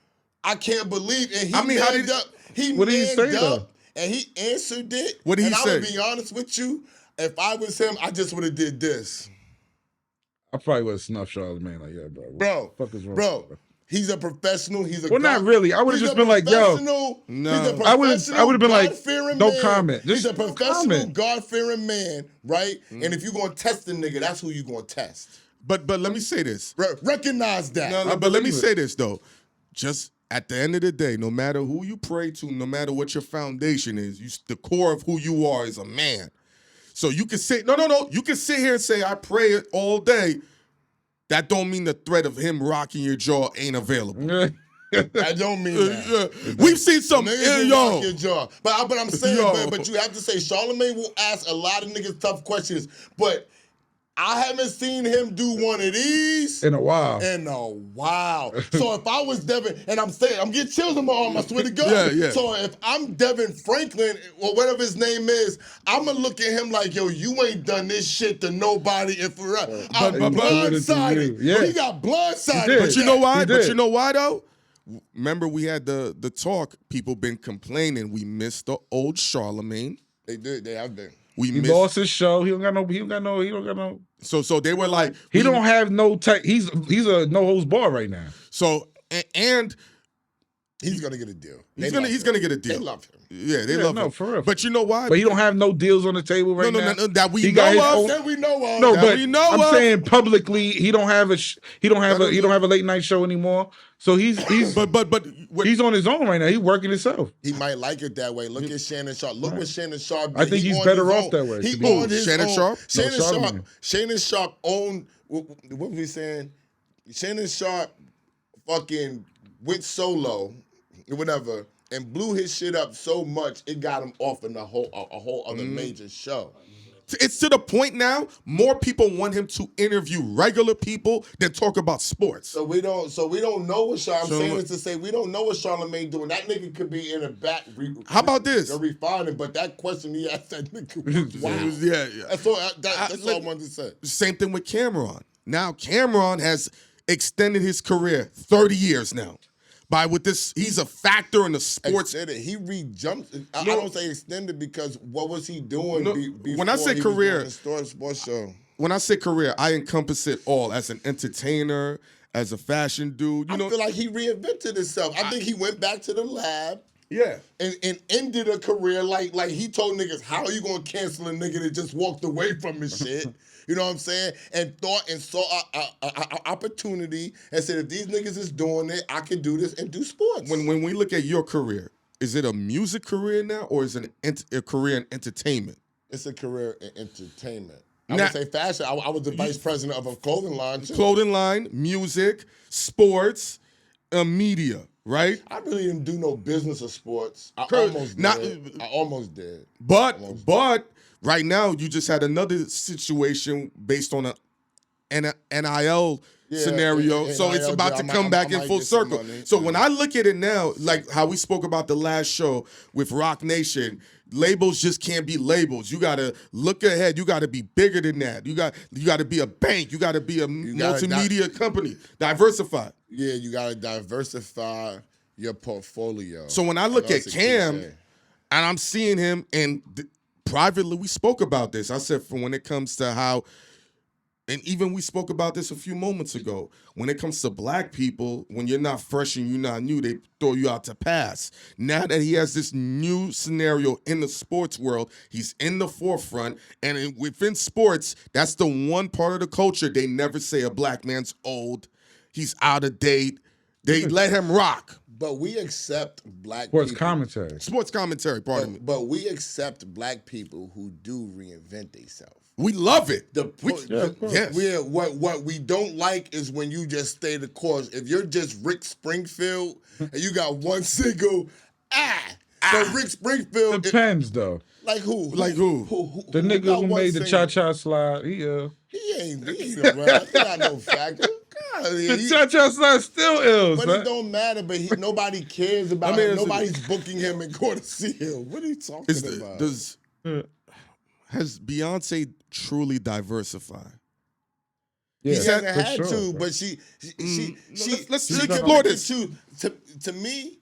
I can't believe it. I mean, how did what did he say, though? And he answered it. What did he and say? I'm gonna be honest with you. If I was him, I just would have did this, I probably would have snuffed Charlemagne like, yeah, bro. What bro. the fuck is wrong? Bro, he's a professional. He's a Well, not really. I would have just been like, yo. No. He's a I would have been like, God-fearing don't man. comment. He's Just a don't professional, comment. God-fearing man, right? And if you're gonna test the nigga, that's who you're gonna test. But let me say this. Recognize that. No, but let me say this though. Just at the end of the day, no matter who you pray to, no matter what your foundation is, the core of who you are is a man. So you can say, no. You can sit here and say, I pray it all day. That don't mean the threat of him rocking your jaw ain't available. I don't mean that. We've seen some, Niggas will rock your jaw. But I'm saying, Yo. but you have to say, Charlemagne will ask a lot of niggas tough questions, but I haven't seen him do one of these In a while. So if I was Devon, and I'm saying, I'm getting chills on my arm, I swear to God. Yeah. So if I'm Devon Franklin, or whatever his name is, I'm going to look at him like, yo, you ain't done this shit to nobody and forever. I'm blindsided. Yeah. He got blindsided. He did. But you know why? He But did. you know why though? Remember we had the talk. People been complaining. We missed the old Charlemagne. They did. They have been. We He missed. lost his show. He don't got no. So they were like, He don't have no type. He's a no holds bar right now. So and He's gonna get a deal. He's gonna get a deal. They love him. Yeah, they love him. For real. But you know what? But he don't have no deals on the table right now. No, that we He got his know own- of. That we know of. No, That but we I'm saying publicly, he don't have a late night show anymore. So he's but he's on his own right now. He's working himself. He might like it that way. Look at Shannon Sharp. Look what Shannon Sharp did. I think he's better off that way. He to be owned honest. his Shannon own. Sharp? Shannon No, Sharp. Charlamagne. Shannon Sharp owned. What was he saying? Shannon Sharp fucking went solo, whatever, and blew his shit up so much it got him off in a whole other major show. it's to the point now. More people want him to interview regular people than talk about sports. So we don't know what I'm saying is to say we don't know what Charlamagne doing. That nigga could be in a back. How about this? Refining, but that question he asked that nigga was wow. Yeah. That's all. That's all I wanted to say. Same thing with Cameron. Now Cameron has extended his career 30 years now. With this, he's a factor in the sports. He re-jumped. I don't say extended because what was he doing? Before when I say he career, was doing the sports show. When I say career, I encompass it all as an entertainer, as a fashion dude. I feel like he reinvented himself. I think he went back to the lab. Yeah. And ended a career like he told niggas, how are you gonna cancel a nigga that just walked away from his shit? You know what I'm saying? And thought and saw an opportunity and said, if these niggas is doing it, I can do this and do sports. When we look at your career, is it a music career now or is it a career in entertainment? It's a career in entertainment. I would say fashion. I was the vice president of a clothing line. Too. Clothing line, music, sports, media, right? I really didn't do no business of sports. I almost did. But right now, you just had another situation based on an NIL scenario, so it's about to come back in full circle. So when I look at it now, like how we spoke about the last show with Rock Nation, labels just can't be labels. You gotta look ahead. You gotta be bigger than that. You gotta be a bank. You gotta be a multimedia company. Diversify. Yeah, you gotta diversify your portfolio. So when I look at Cam, and I'm seeing him, and privately we spoke about this. I said, when it comes to how, and even we spoke about this a few moments ago, when it comes to black people, when you're not fresh and you're not new, they throw you out to pass. Now that he has this new scenario in the sports world, he's in the forefront, and within sports, that's the one part of the culture they never say a black man's old, he's out of date. They let him rock. But we accept black Sports people. Sports commentary, pardon me. But we accept black people who do reinvent themselves. We love it. What we don't like is when you just stay the course. If you're just Rick Springfield and you got one single, But Rick Springfield depends though. Like who? The nigga who made the cha-cha slide. He ain't around. He not no factor. The cha-cha slide still ill, but son. it don't matter. But nobody cares about him. Nobody's booking him and going to see him. What are you talking about? Has Beyonce truly diversified? Yeah, she hasn't had sure, to, bro. but she let's explore this. To me,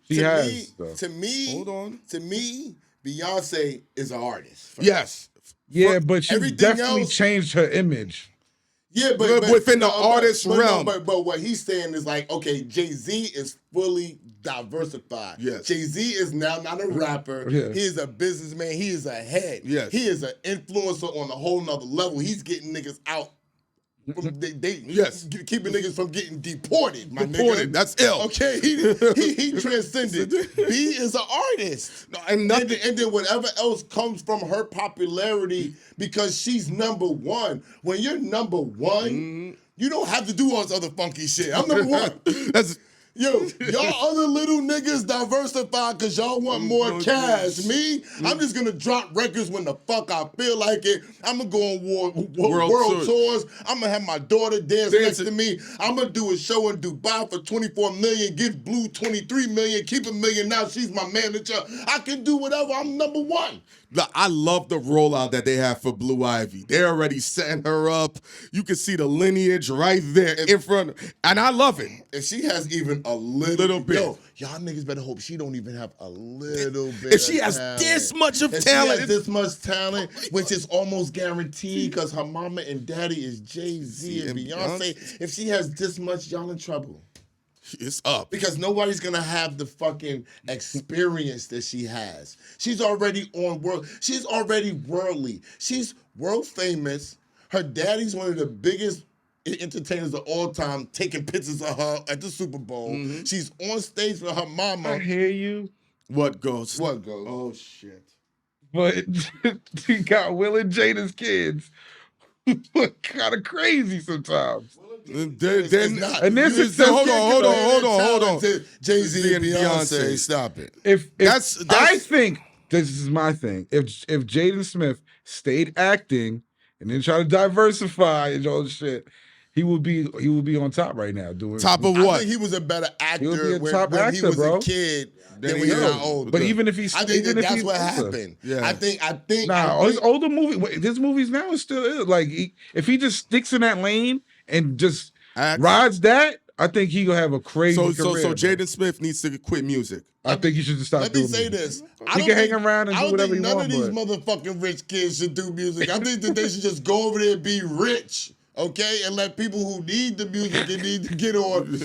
hold on. To me, Beyonce is an artist. Yes. Yeah, but she definitely changed her image. Yeah, but within the artist realm. But what he's saying is like, okay, Jay-Z is fully diversified. Yes. Jay-Z is now not a rapper. Yeah. He is a businessman. He is a head. Yes. He is an influencer on a whole nother level. He's getting niggas out. Keeping niggas from getting deported, my nigga. That's ill. Okay, he transcended. B is an artist. No, and then whatever else comes from her popularity because she's number one. When you're number one, you don't have to do all this other funky shit. I'm number one. Yo, y'all other little niggas diversify because y'all want more cash. Me, I'm just going to drop records when the fuck I feel like it. I'm going to go on world tours. I'm going to have my daughter dance next to me. I'm going to do a show in Dubai for $24 million, give Blue $23 million, keep $1 million now. She's my manager. I can do whatever. I'm number one. I love the rollout that they have for Blue Ivy. They're already setting her up. You can see the lineage right there in front. And I love it. If she has even a little bit. Yo, y'all niggas better hope she don't even have a little bit If she has this much of talent. She has this much talent, which is almost guaranteed because her mama and daddy is Jay-Z and Beyonce. If she has this much, y'all in trouble. It's up. Because nobody's gonna have the fucking experience that she has. She's already on world. She's already worldly. She's world famous. Her daddy's one of the biggest entertainers of all time, taking pictures of her at the Super Bowl. She's on stage with her mama. I hear you, What goes? What goes? Oh shit. but you got Will and Jada's kids. Look kind of crazy sometimes. Then not. And this is hold on. Jay-Z and and Beyonce, Beyonce. stop it. If That's- I think this is my thing. If Jaden Smith stayed acting and then try to diversify and all this shit, he would be on top right now doing top of I what? think he was a better actor would be a when, top when he actor, was bro. a kid than Then when he he got is. older. But even if he's, I think even if that's he's what older. happened. Yeah. I think. All the movie, his movies now is still like if he just sticks in that lane and just Acts. rides that, I think he gonna have a crazy So career. so bro. Jaden Smith needs to quit music. I think he should just stop. Let me doing say it. this. He can hang around and I do don't whatever think he none want, of these but- motherfucking rich kids should do music. I think that they should just go over there and be rich, okay? And let people who need the music and need to get on do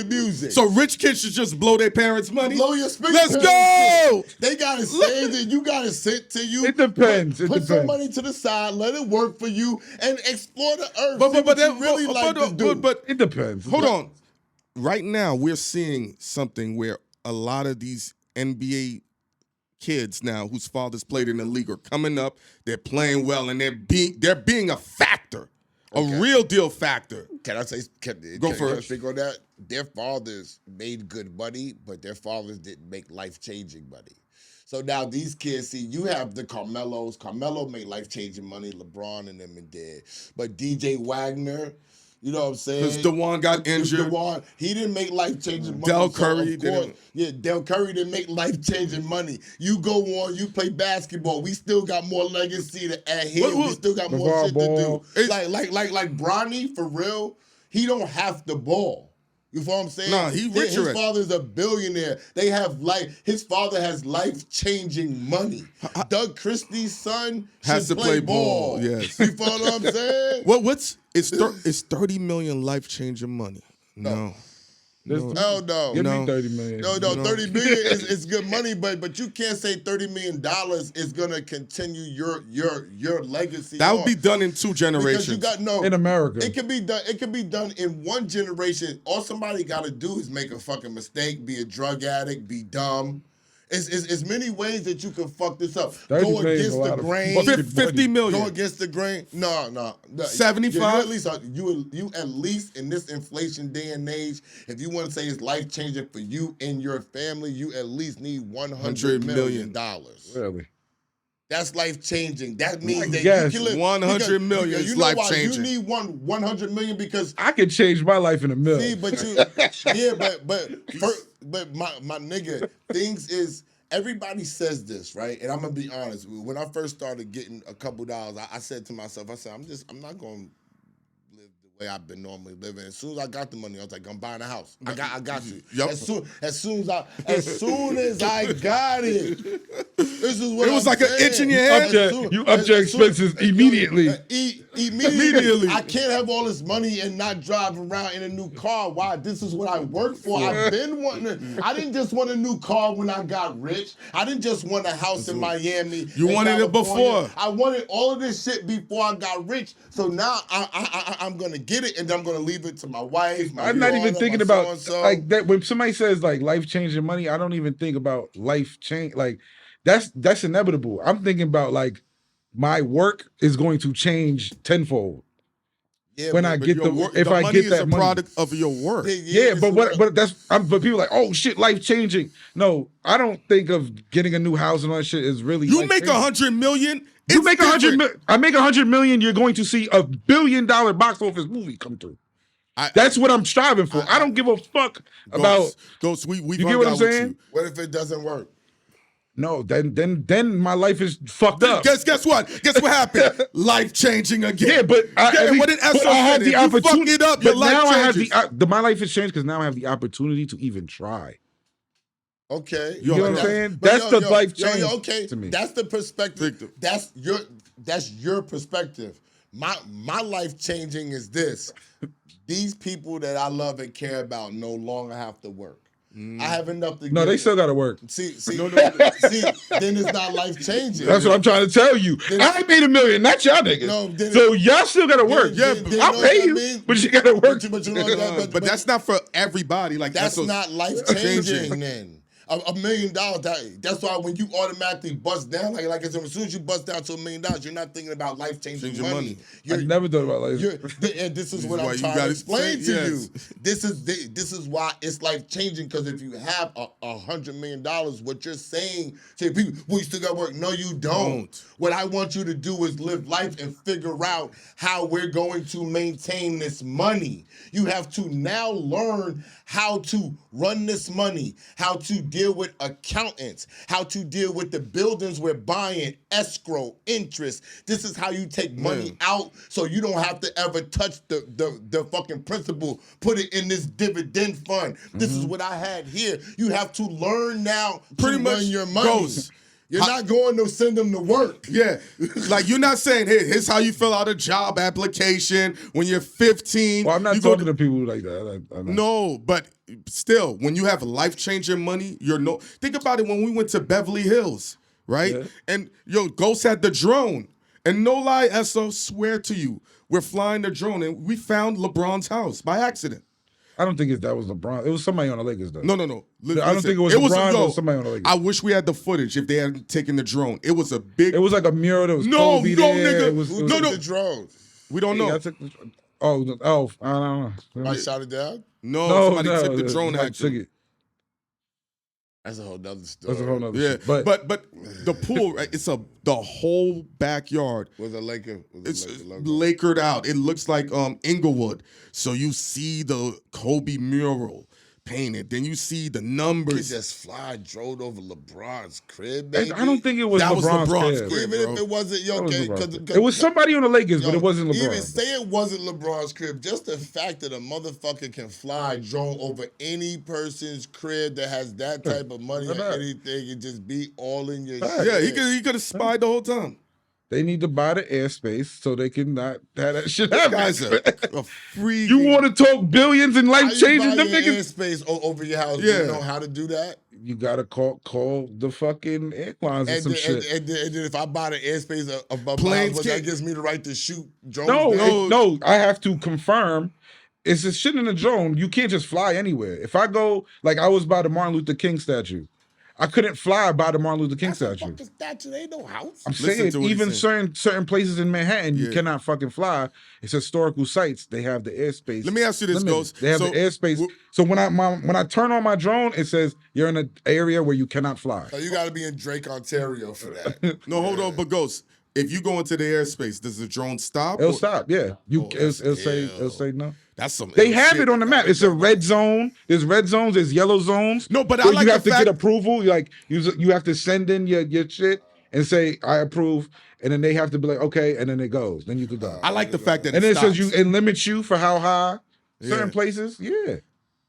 the music. So rich kids should just blow their parents' money. blow your speakers. Let's go. They gotta say that you gotta sit to you. It depends. Put some money to the side, let it work for you, and explore the earth. But See what that- you really like to do. but It depends. hold on. Right now, we're seeing something where a lot of these NBA kids now, whose fathers played in the league, are coming up. They're playing well, and they're being a factor, a real deal factor. Can I say? Go can for I it. speak on that? Their fathers made good money, but their fathers didn't make life-changing money. So now these kids see you have the Carmelos. Carmelo made life-changing money. LeBron and them did, but DJ Wagner. You know what I'm saying? Because DeJuan got injured. DeJuan, he didn't make life-changing money. Del so Curry of course, didn't. Del Curry didn't make life-changing money. You go on, you play basketball. We still got more legacy to add here. We still got more LeVar shit Ball. to do. Like Bronny, for real, he don't have the ball. You feel what I'm saying? Nah, he richer. His father's a billionaire. They have his father has life-changing money. Doug Christie's son Has should to play ball, yes. You feel what I'm saying? It's 30 million life-changing money. No. Hell no. Give No. me 30 million. No, 30 million is good money, but you can't say $30 million is gonna continue your legacy. That would on. be done in 2 Because generations. you got In America. It can be done. It can be done in 1 generation. All somebody got to do is make a fucking mistake, be a drug addict, be dumb. It's many ways that you can fuck this up. 30 Go million is against a the lot of grain. fucking 50 million. Go against the grain. No. 75? You at least in this inflation day and age, if you want to say it's life changing for you and your family, you at least need $100 million. Really? That's life changing. That means that guess. you can live 100 million is you know why life-changing. You need 100 million because I could change my life in a minute. see, but my nigga, things is everybody says this, right? And I'm gonna be honest. When I first started getting a couple dollars, I said to myself, I'm not gonna live the way I've been normally living. As soon as I got the money, I was like, I'm buying a house. I got you. Yep. As soon as I got it. This is what It was I'm like an saying. itch in your head? You upped your expenses immediately. Immediately. I can't have all this money and not drive around in a new car. Why? This is what I work for. I've been wanting I didn't just want a new car when I got rich. I didn't just want a house in Miami. You wanted it before. I wanted all of this shit before I got rich. So now I'm going to get it and I'm going to leave it to my wife, my I'm not even daughter, thinking my about so-and-so. like that. When somebody says like life changing money, I don't even think about life change. Like that's inevitable. I'm thinking about like my work is going to change tenfold Yeah, when but- I But get your the work- if I money get is that a money. product of your work. Yeah, this but is but people are like, oh shit, life changing. No, I don't think of getting a new house and all that shit is really. You make life-changing. 100 million. You it's make 100 different. million. I make 100 million. You're going to see a $1 billion box office movie come through. That's what I'm striving for. I don't give a fuck about. Ghost. We You get what I'm saying? What if it doesn't work? No, then my life is fucked up. Guess what? Guess what happened? Life changing again. Yeah, but what did Esau I have say? the If you fuck opportunity. it up, but your life now I have changes. my life has changed because now I have the opportunity to even try. Okay. You know what I'm saying? But That's the life change okay. to me. That's the perspective. Victor. That's your perspective. My life changing is this. These people that I love and care about no longer have to work. I have enough to No, give they still got to work. See, then it's not life changing. That's what I'm trying to tell you. I made $1 million, not y'all niggas. So y'all still got to work. I'll pay you, but you got to work. But that's not for everybody. Like that's not life changing. Then $1 million. That's why when you automatically bust down, like as soon as you bust down to $1 million, you're not thinking about life changing money. I never thought about life. And this is what I'm trying to explain to you. This is why it's life changing, because if you have $100 million, what you're saying to people, we still got work. No, you don't. What I want you to do is live life and figure out how we're going to maintain this money. You have to now learn how to run this money, how to deal with accountants, how to deal with the buildings we're buying, escrow, interest. This is how you take money out so you don't have to ever touch the fucking principal. Put it in this dividend fund. This is what I had here. You have to learn now to run your money. You're not going to send them to work. Yeah. Like, you're not saying, hey, here's how you fill out a job application when you're 15. Well, I'm not talking to people like that. No, but still, when you have life-changing money, think about it when we went to Beverly Hills, right? Yeah. And, Ghost had the drone. And no lie, Esso, swear to you, we're flying the drone and we found LeBron's house by accident. I don't think that was LeBron. It was somebody on the Lakers, though. No. Listen, I don't think it was LeBron. It was somebody on the Lakers. I wish we had the footage if they had taken the drone. It was a big. It was like a mural that was Kobe there. Nigga. Who took the drone? We don't know. I don't know. I shot it down? No, somebody took the drone actually. That's a whole nother story. That's a whole nother shit. But the pool, right, it's the whole backyard. Was a Laker. It's lakered out. It looks like Inglewood. So you see the Kobe mural painted. Then you see the numbers. You just drove over LeBron's crib, baby. I don't think it was LeBron's crib. Even if it wasn't, it was somebody on the Lakers, but it wasn't LeBron. Even say it wasn't LeBron's crib, just the fact that a motherfucker can fly a drone over any person's crib that has that type of money or anything and just be all in your shit. Yeah, he could have spied the whole time. They need to buy the airspace so they can not have that shit happen. Guys are a free. You want to talk billions and life changes? Them niggas airspace over your house. Yeah. Do you know how to do that? You gotta call the fucking airlines and some shit. And then if I buy the airspace above my house, that gives me the right to shoot drones. No, I have to confirm. It's a shit in a drone. You can't just fly anywhere. If I go, like I was by the Martin Luther King statue. I couldn't fly by the Martin Luther King statue. That's a statue. Ain't no house. I'm saying even certain places in Manhattan, you cannot fucking fly. It's historical sites. They have the airspace. Let me ask you this, Ghost. They have the airspace. So when I turn on my drone, it says you're in an area where you cannot fly. So you got to be in Drake, Ontario for that. No, hold on, but Ghost. If you go into the airspace, does the drone stop? It'll stop. Yeah, it'll say no. That's some. They have it on the map. It's a red zone. There's red zones. There's yellow zones. No, but I like you have to get approval. You have to send in your shit and say I approve, and then they have to be like okay, and then it goes. Then you can go. I like the fact that and it says it limits you for how high certain places. Yeah,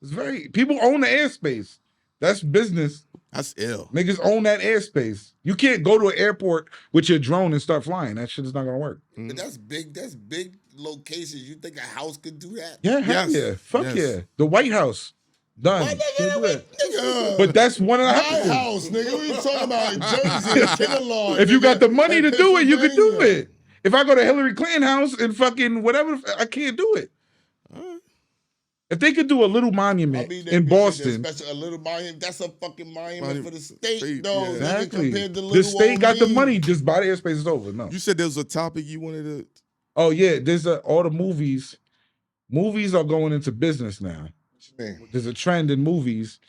it's very people own the airspace. That's business. That's ill. Niggas own that airspace. You can't go to an airport with your drone and start flying. That shit is not gonna work. But that's big. That's big locations. You think a house could do that? Yeah, Fuck yeah. The White House. Done. But that's one of the My house, nigga. What you talking about? In Jersey, Kinderlawn. If you got the money to do it, you can do it. If I go to Hillary Clinton house and fucking whatever, I can't do it. If they could do a little monument in Boston. A little monument, that's a fucking monument for the state, though. Yeah. Exactly. The state got the money, just buy the airspace, it's over. No. You said there was a topic you wanted to... Oh, yeah. There's all the movies. Movies are going into business now. There's a trend in movies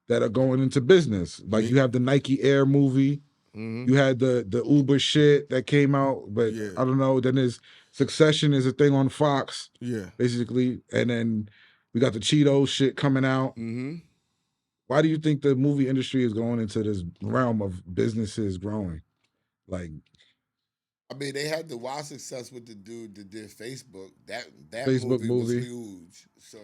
that are going into business. Like you have the Nike Air movie. Mm-hmm. You had the Uber shit that came out, but I don't know. Then there's Succession is a thing on Fox. Yeah. Basically. And then we got the Cheetos shit coming out. Mm-hmm. Why do you think the movie industry is going into this realm of businesses growing? Like, I mean, they had the wild success with the dude that did Facebook. That Facebook movie was huge. So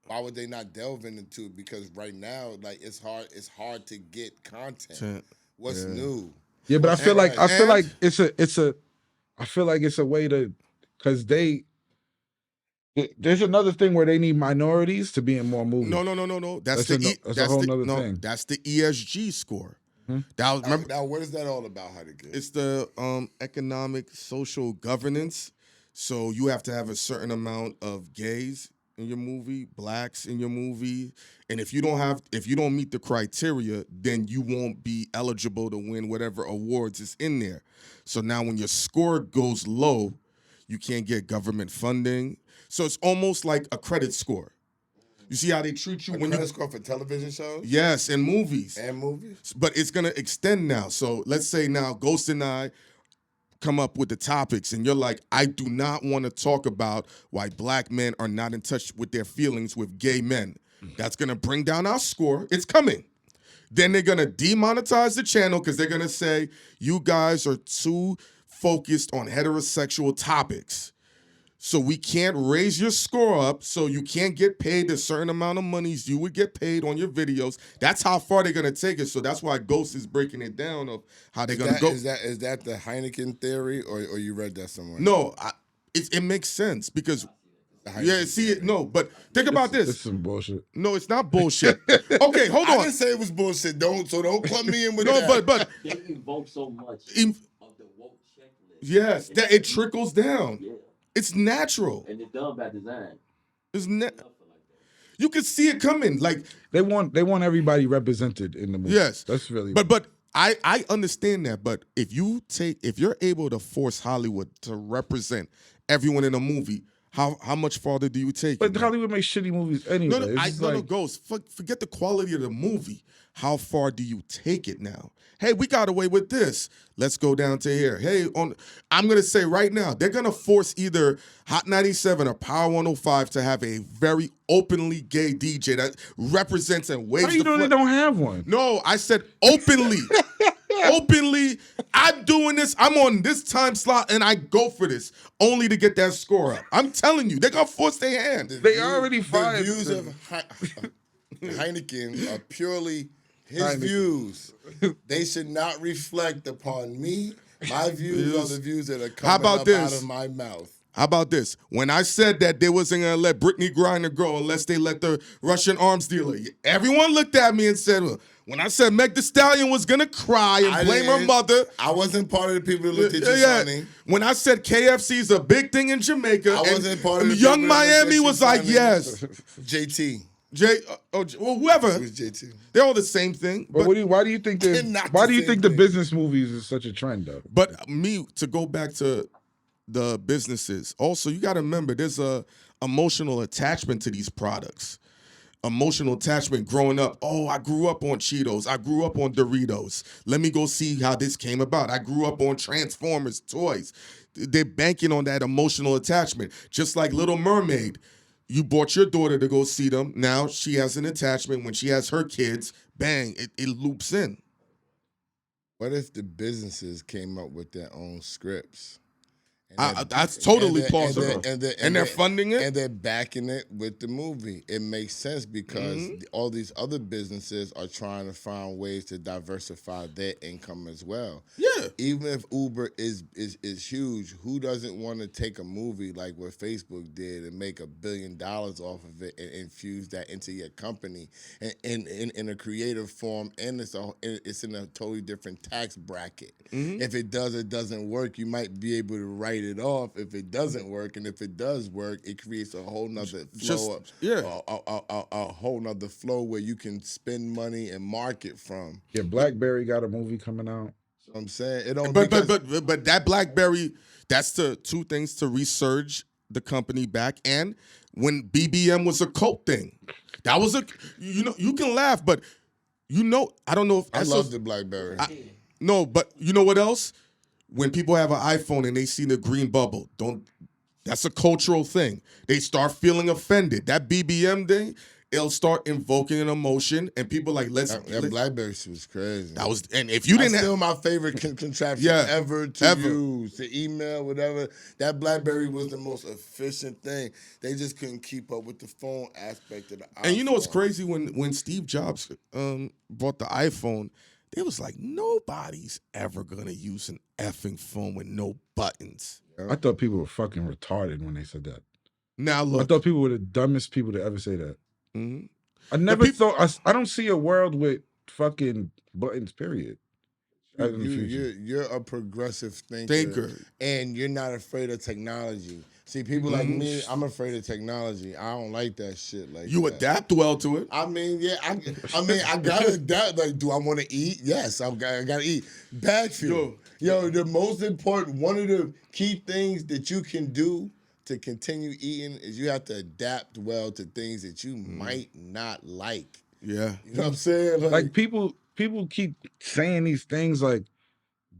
why would they not delve into it? Because right now, like it's hard to get content. What's new? Yeah, but I feel like it's a way to because there's another thing where they need minorities to be in more movies. No. That's a whole nother thing. That's the ESG score. Hmm? That was, remember, Now, what is that all about, Hynaken? it's the economic social governance. So you have to have a certain amount of gays in your movie, blacks in your movie, and if you don't meet the criteria, then you won't be eligible to win whatever awards is in there. So now when your score goes low, you can't get government funding. So it's almost like a credit score. You see how they treat you when you score for television shows? Yes, and movies. And movies? But it's gonna extend now. So let's say now Ghost and I come up with the topics and you're like, I do not want to talk about why black men are not in touch with their feelings with gay men. That's gonna bring down our score. It's coming. Then they're gonna demonetize the channel because they're gonna say, you guys are too focused on heterosexual topics. So we can't raise your score up, so you can't get paid a certain amount of monies you would get paid on your videos. That's how far they're gonna take it. So that's why Ghost is breaking it down of how they're gonna go. Is that the Hynaken theory, or you read that somewhere? No, it makes sense because but think about this. It's some bullshit. No, it's not bullshit. Okay, hold I on. didn't say it was bullshit. Don't club me in with No, that. but They invoke so much In- of the woke checklist. yes, that it trickles down. Yeah. It's natural. And it's done by design. It's you can see it coming. Like They want everybody represented in the movie. yes, That's really. But I understand that. But if you're able to force Hollywood to represent everyone in a movie, how much farther do you take? But it, man? Hollywood makes shitty movies anyway. No, Ghost. Forget the quality of the movie. How far do you take it now? Hey, we got away with this. Let's go down to here. Hey, I'm gonna say right now, they're gonna force either Hot 97 or Power 105 to have a very openly gay DJ that represents and waves How you the know they flag. don't have one? No, I said openly. Openly, I'm doing this. I'm on this time slot, and I go for this only to get that score up. I'm telling you, they're gonna force their hand. They already fired. The views of Hynaken are purely his views. They should not reflect upon me. My views are the views that are coming about up this? out of my mouth. How about this? When I said that they wasn't gonna let Brittany Griner go unless they let the Russian arms dealer, everyone looked at me and said, well, when I said Meg Thee Stallion was gonna cry and blame her mother, I wasn't part of the people that looked at you funny. When I said KFC is a big thing in Jamaica, I wasn't part of the Young people that looked at Miami you was like, funny. yes. JT. Whoever. It was JT. They're all the same thing. But why do you think They're not why the do you same think the thing. business movies is such a trend though? But to go back to the businesses, also you got to remember there's a emotional attachment to these products. Emotional attachment growing up. Oh, I grew up on Cheetos. I grew up on Doritos. Let me go see how this came about. I grew up on Transformers toys. They're banking on that emotional attachment. Just like Little Mermaid. You brought your daughter to go see them. Now she has an attachment. When she has her kids, bang, it loops in. What if the businesses came up with their own scripts? That's totally plausible. And they're funding it? And they're backing it with the movie. It makes sense because all these other businesses are trying to find ways to diversify their income as well. Yeah. Even if Uber is huge, who doesn't want to take a movie like what Facebook did and make $1 billion off of it and infuse that into your company in a creative form, and it's in a totally different tax bracket. If it does or doesn't work, you might be able to write it off if it doesn't work, and if it does work, it creates a whole nother flow. A whole nother flow where you can spend money and market from. Yeah, BlackBerry got a movie coming out. So I'm saying it don't. But that BlackBerry, that's the two things to resurge the company back. And when BBM was a cult thing, that was you can laugh, but I don't know if I love the BlackBerry. No, but you know what else? When people have an iPhone and they see the green bubble, that's a cultural thing. They start feeling offended. That BBM thing, it'll start invoking an emotion, and people like that BlackBerry shit was crazy. And if you didn't still my favorite contraption ever to use, to email, whatever. That BlackBerry was the most efficient thing. They just couldn't keep up with the phone aspect of the iPhone. And you know what's crazy? When Steve Jobs bought the iPhone, they was like, nobody's ever gonna use an effing phone with no buttons. I thought people were fucking retarded when they said that. Now I look, thought people were the dumbest people to ever say that. mhm. I never thought. I don't see a world with fucking buttons. Period. In the future. You're a progressive thinker, and you're not afraid of technology. See, people like me, I'm afraid of technology. I don't like that shit. Like You adapt well to it. I mean, yeah. I mean, I gotta adapt. Like, do I want to eat? Yes, I gotta eat. BagFuel. Yo, the most important, one of the key things that you can do to continue eating is you have to adapt well to things that you might not like. Yeah. You know what I'm saying? Like people keep saying these things like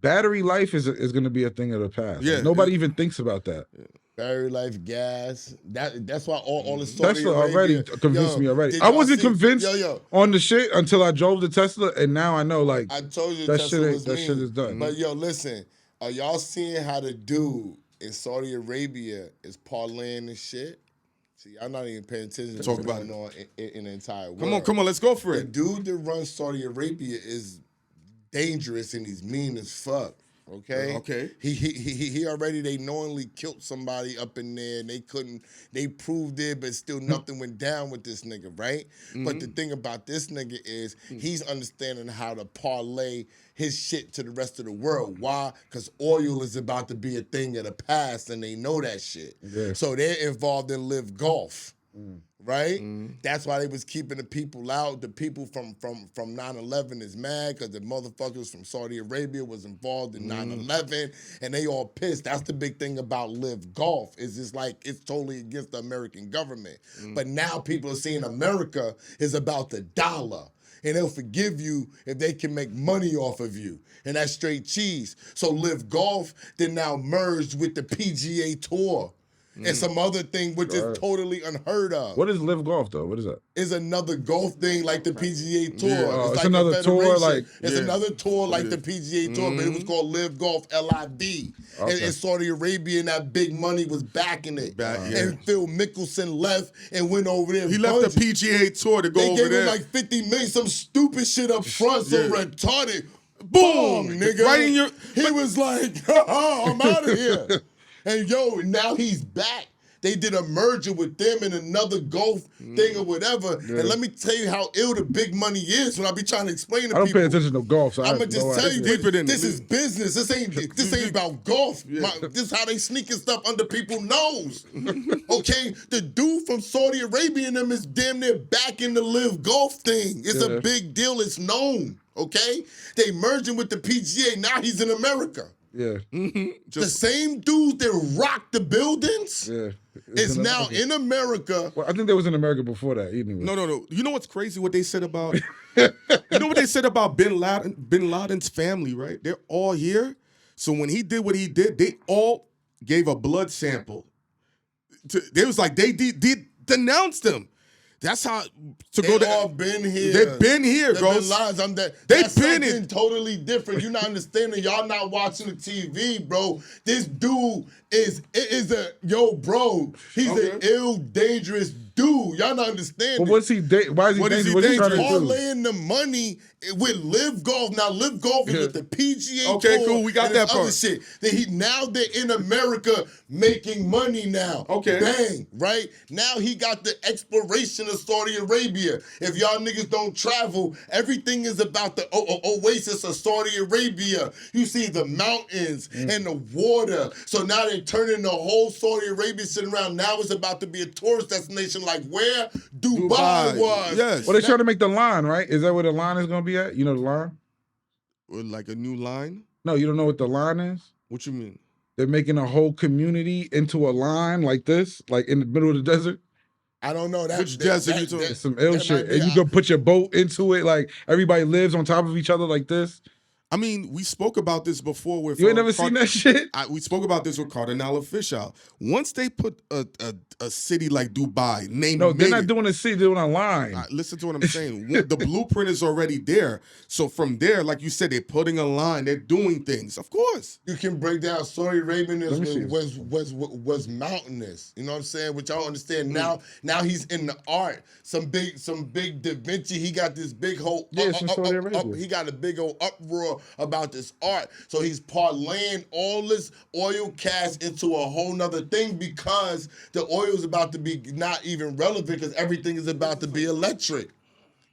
battery life is going to be a thing of the past. Yeah, Like, nobody even thinks about that. Battery life, gas. That's why all the Saudi That's what already convinced me already. did I y'all wasn't see- convinced on the shit until I drove the Tesla, and now I know. Like I told you that Tesla was that mean. shit is done. But yo, listen, are y'all seeing how the dude in Saudi Arabia is parlaying this shit? See, I'm not even paying attention to what's going on in the entire world. Come on, let's go for The it. dude that runs Saudi Arabia is dangerous and he's mean as fuck. Okay. Okay. He already, they knowingly killed somebody up in there and they proved it, but still nothing went down with this nigga, right? But the thing about this nigga is he's understanding how to parlay his shit to the rest of the world. Why? Because oil is about to be a thing of the past and they know that shit. Yeah. So they're involved in Live Golf. Right? That's why they was keeping the people out. The people from 9/11 is mad because the motherfuckers from Saudi Arabia was involved in 9/11 and they all pissed. That's the big thing about Live Golf is it's like it's totally against the American government. But now people are seeing America is about the dollar. And they'll forgive you if they can make money off of you. And that's straight cheese. So Live Golf then now merged with the PGA Tour. And some other thing which is totally unheard of. What is Live Golf though? What is that? Is another golf thing like the PGA Tour. Yeah. It's like another tour, like it's another tour like the PGA Tour, but it was called Live Golf LIV. And Saudi Arabia and that big money was backing it. And Phil Mickelson left and went over there. He left the PGA Tour to go they over gave there. him like 50 million, some stupid shit up front, so retarded. Boom, nigga. Right in your. He was like, I'm out of here. And yo, now he's back. They did a merger with them and another golf thing or whatever. And let me tell you how ill the big money is when I be trying to explain to people. I don't pay attention to golf, so I'm gonna just tell you, this is it. business. This ain't about golf. This is how they sneaking stuff under people's nose. Okay, the dude from Saudi Arabia and them is damn near back in the Live Golf thing. It's a big deal. It's known. Okay, they merging with the PGA. Now he's in America. Yeah. The same dude that rocked the buildings is now in America. Well, I think they was in America before that. Anyway. No. You know what's crazy? What they said about you know what they said about Bin Laden's family, right? They're all here. So when he did what he did, they all gave a blood sample. They was like they denounced him. That's how to go. They all been here. They've been here, bro. That's They've something been totally different. You're not understanding. Y'all not watching the TV, bro. This dude is bro. He's an ill, dangerous dude. Y'all not understanding. But why is he dangerous? What is he trying to do? Parlaying the money with Live Golf. Now Live Golf is with the PGA Tour. Okay, cool. We got and that this part. other shit. Now they're in America making money now. Okay. Bang, right? Now he got the exploration of Saudi Arabia. If y'all niggas don't travel, everything is about the oasis of Saudi Arabia. You see the mountains and the water. So now they're turning the whole Saudi Arabia sitting around. Now it's about to be a tourist destination like where Dubai was. Yes. Well, they're trying to make the line, right? Is that where the line is going to be at? You know the line? Or like a new line? No, you don't know what the line is? What you mean? They're making a whole community into a line like this, like in the middle of the desert. I don't know. Which desert you talking? It's some ill shit. And you can put your boat into it, like everybody lives on top of each other like this. I mean, we spoke about this before with You ain't never seen that shit? We spoke about this with Cardinal Official. Once they put a city like Dubai, No, they're not doing a city, they're doing a line. Listen to what I'm saying. The blueprint is already there. So from there, like you said, they're putting a line. They're doing things. Of course. You can break down Saudi Arabia Let me see. was mountainous. You know what I'm saying? Which y'all understand. Now he's in the art. Some big Da Vinci. He got this big whole it's in Saudi Arabia. he got a big old uproar about this art. So he's parlaying all this oil cash into a whole nother thing because the oil is about to be not even relevant because everything is about to be electric.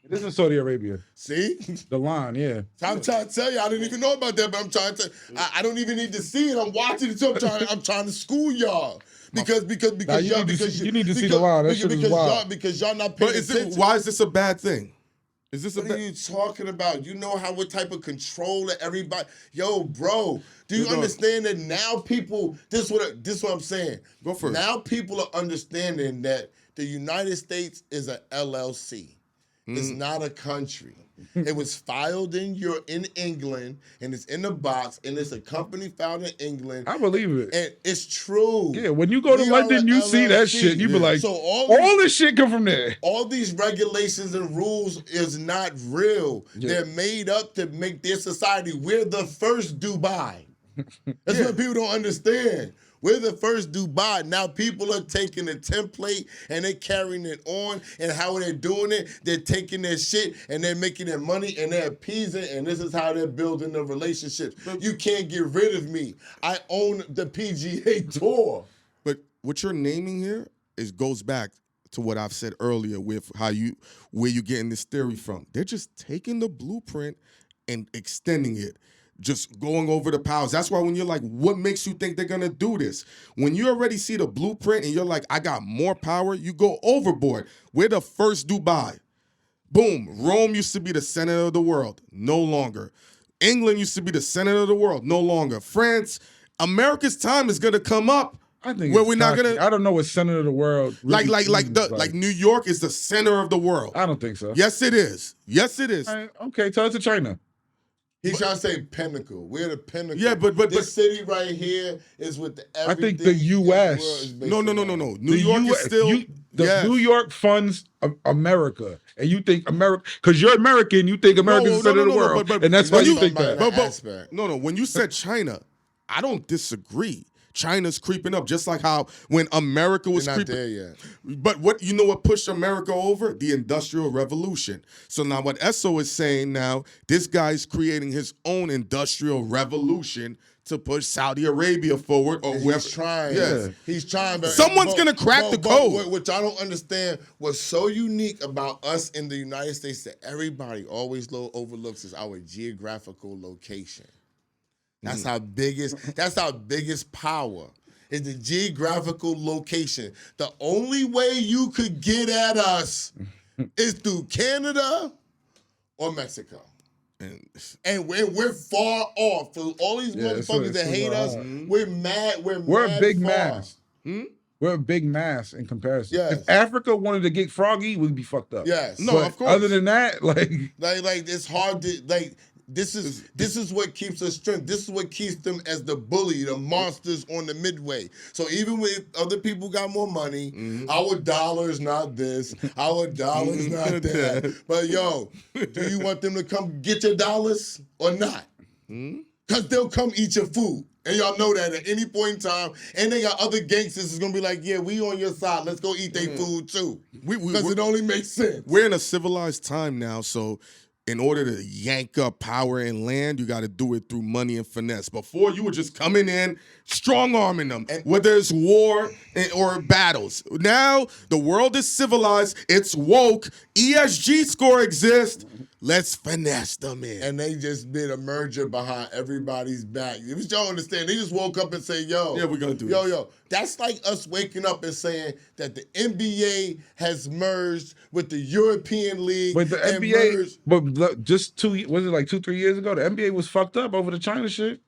It is in Saudi Arabia. See? The line, yeah. I'm trying to tell you, I didn't even know about that, but I'm trying to. I don't even need to see it. I'm watching it, so I'm trying to school y'all because Nah, you y'all need to because see- you need to see the line. That shit is wild. because y'all not paying But attention. why is this a bad thing? Is this What are you talking about? You know what type of control that everybody? Yo, bro, do you understand that now people? This what I'm saying. Go first. Now people are understanding that the United States is a LLC. It's not a country. It was filed in England, and it's in the box, and it's a company found in England. I believe it. And it's true. Yeah, when you go to We London, are you a see that LLC. shit. You be like, So all all this shit come from there. all these regulations and rules is not real. They're made up to make their society. We're the first Dubai. That's what people don't understand. We're the first Dubai. Now people are taking the template and they're carrying it on. And how they're doing it, they're taking their shit and they're making their money and they're appeasing. And this is how they're building the relationships. You can't get rid of me. I own the PGA Tour. But what you're naming here goes back to what I've said earlier with where you getting this theory from. They're just taking the blueprint and extending it. Just going over the powers. That's why when you're like, what makes you think they're gonna do this? When you already see the blueprint and you're like, I got more power, you go overboard. We're the first Dubai. Boom. Rome used to be the center of the world. No longer. England used to be the center of the world. No longer. France, America's time is gonna come up. I think where it's we're not cocky. gonna I don't know what center of the world really like New York is the center of the world. I don't think so. Yes, it is. Yes, it is. Okay, tell it to China. He's trying to say pinnacle. We're the pinnacle. Yeah, but this city right here is with the everything. I think the U.S. in the No. world is based on. New York is still. New York funds America, and you think America because you're American. You think America's the center of the world, but and that's why you think talking that. about aspect. No. When you said China, I don't disagree. China's creeping up, just like how when America was They're not creeping. there yet. But what pushed America over? The Industrial Revolution. So now what Esso is saying now, this guy's creating his own Industrial Revolution to push Saudi Arabia forward or whoever. He's trying. Yes. He's trying. Someone's gonna crack the code. Which I don't understand. What's so unique about us in the United States that everybody always overlooks is our geographical location. That's our biggest power is the geographical location. The only way you could get at us is through Canada or Mexico. And we're far off. For all these motherfuckers that hate us, we're mad. We're a big far. mass. We're a big mass in comparison. Yes. If Africa wanted to get froggy, we'd be fucked up. Yes. No, But of course. Other than that, like it's hard to This is what keeps us strength. This is what keeps them as the bully, the monsters on the midway. So even when other people got more money, our dollar is not this, our dollar is not that. But yo, do you want them to come get your dollars or not? Because they'll come eat your food. And y'all know that at any point in time. And they got other gangsters that's going to be like, yeah, we on your side. Let's go eat their food too. Because it only makes sense. We're in a civilized time now, so in order to yank up power and land, you got to do it through money and finesse. Before, you were just coming in, strong-arming them, whether it's war or battles. Now, the world is civilized. It's woke. ESG score exists. Let's finesse them in. And they just did a merger behind everybody's back. It was y'all understand. They just woke up and say, yo. Yeah, we're going to do this. this. Yo. That's like us waking up and saying that the NBA has with the European League. But the NBA, but just 3 years ago, the NBA was fucked up over the China shit.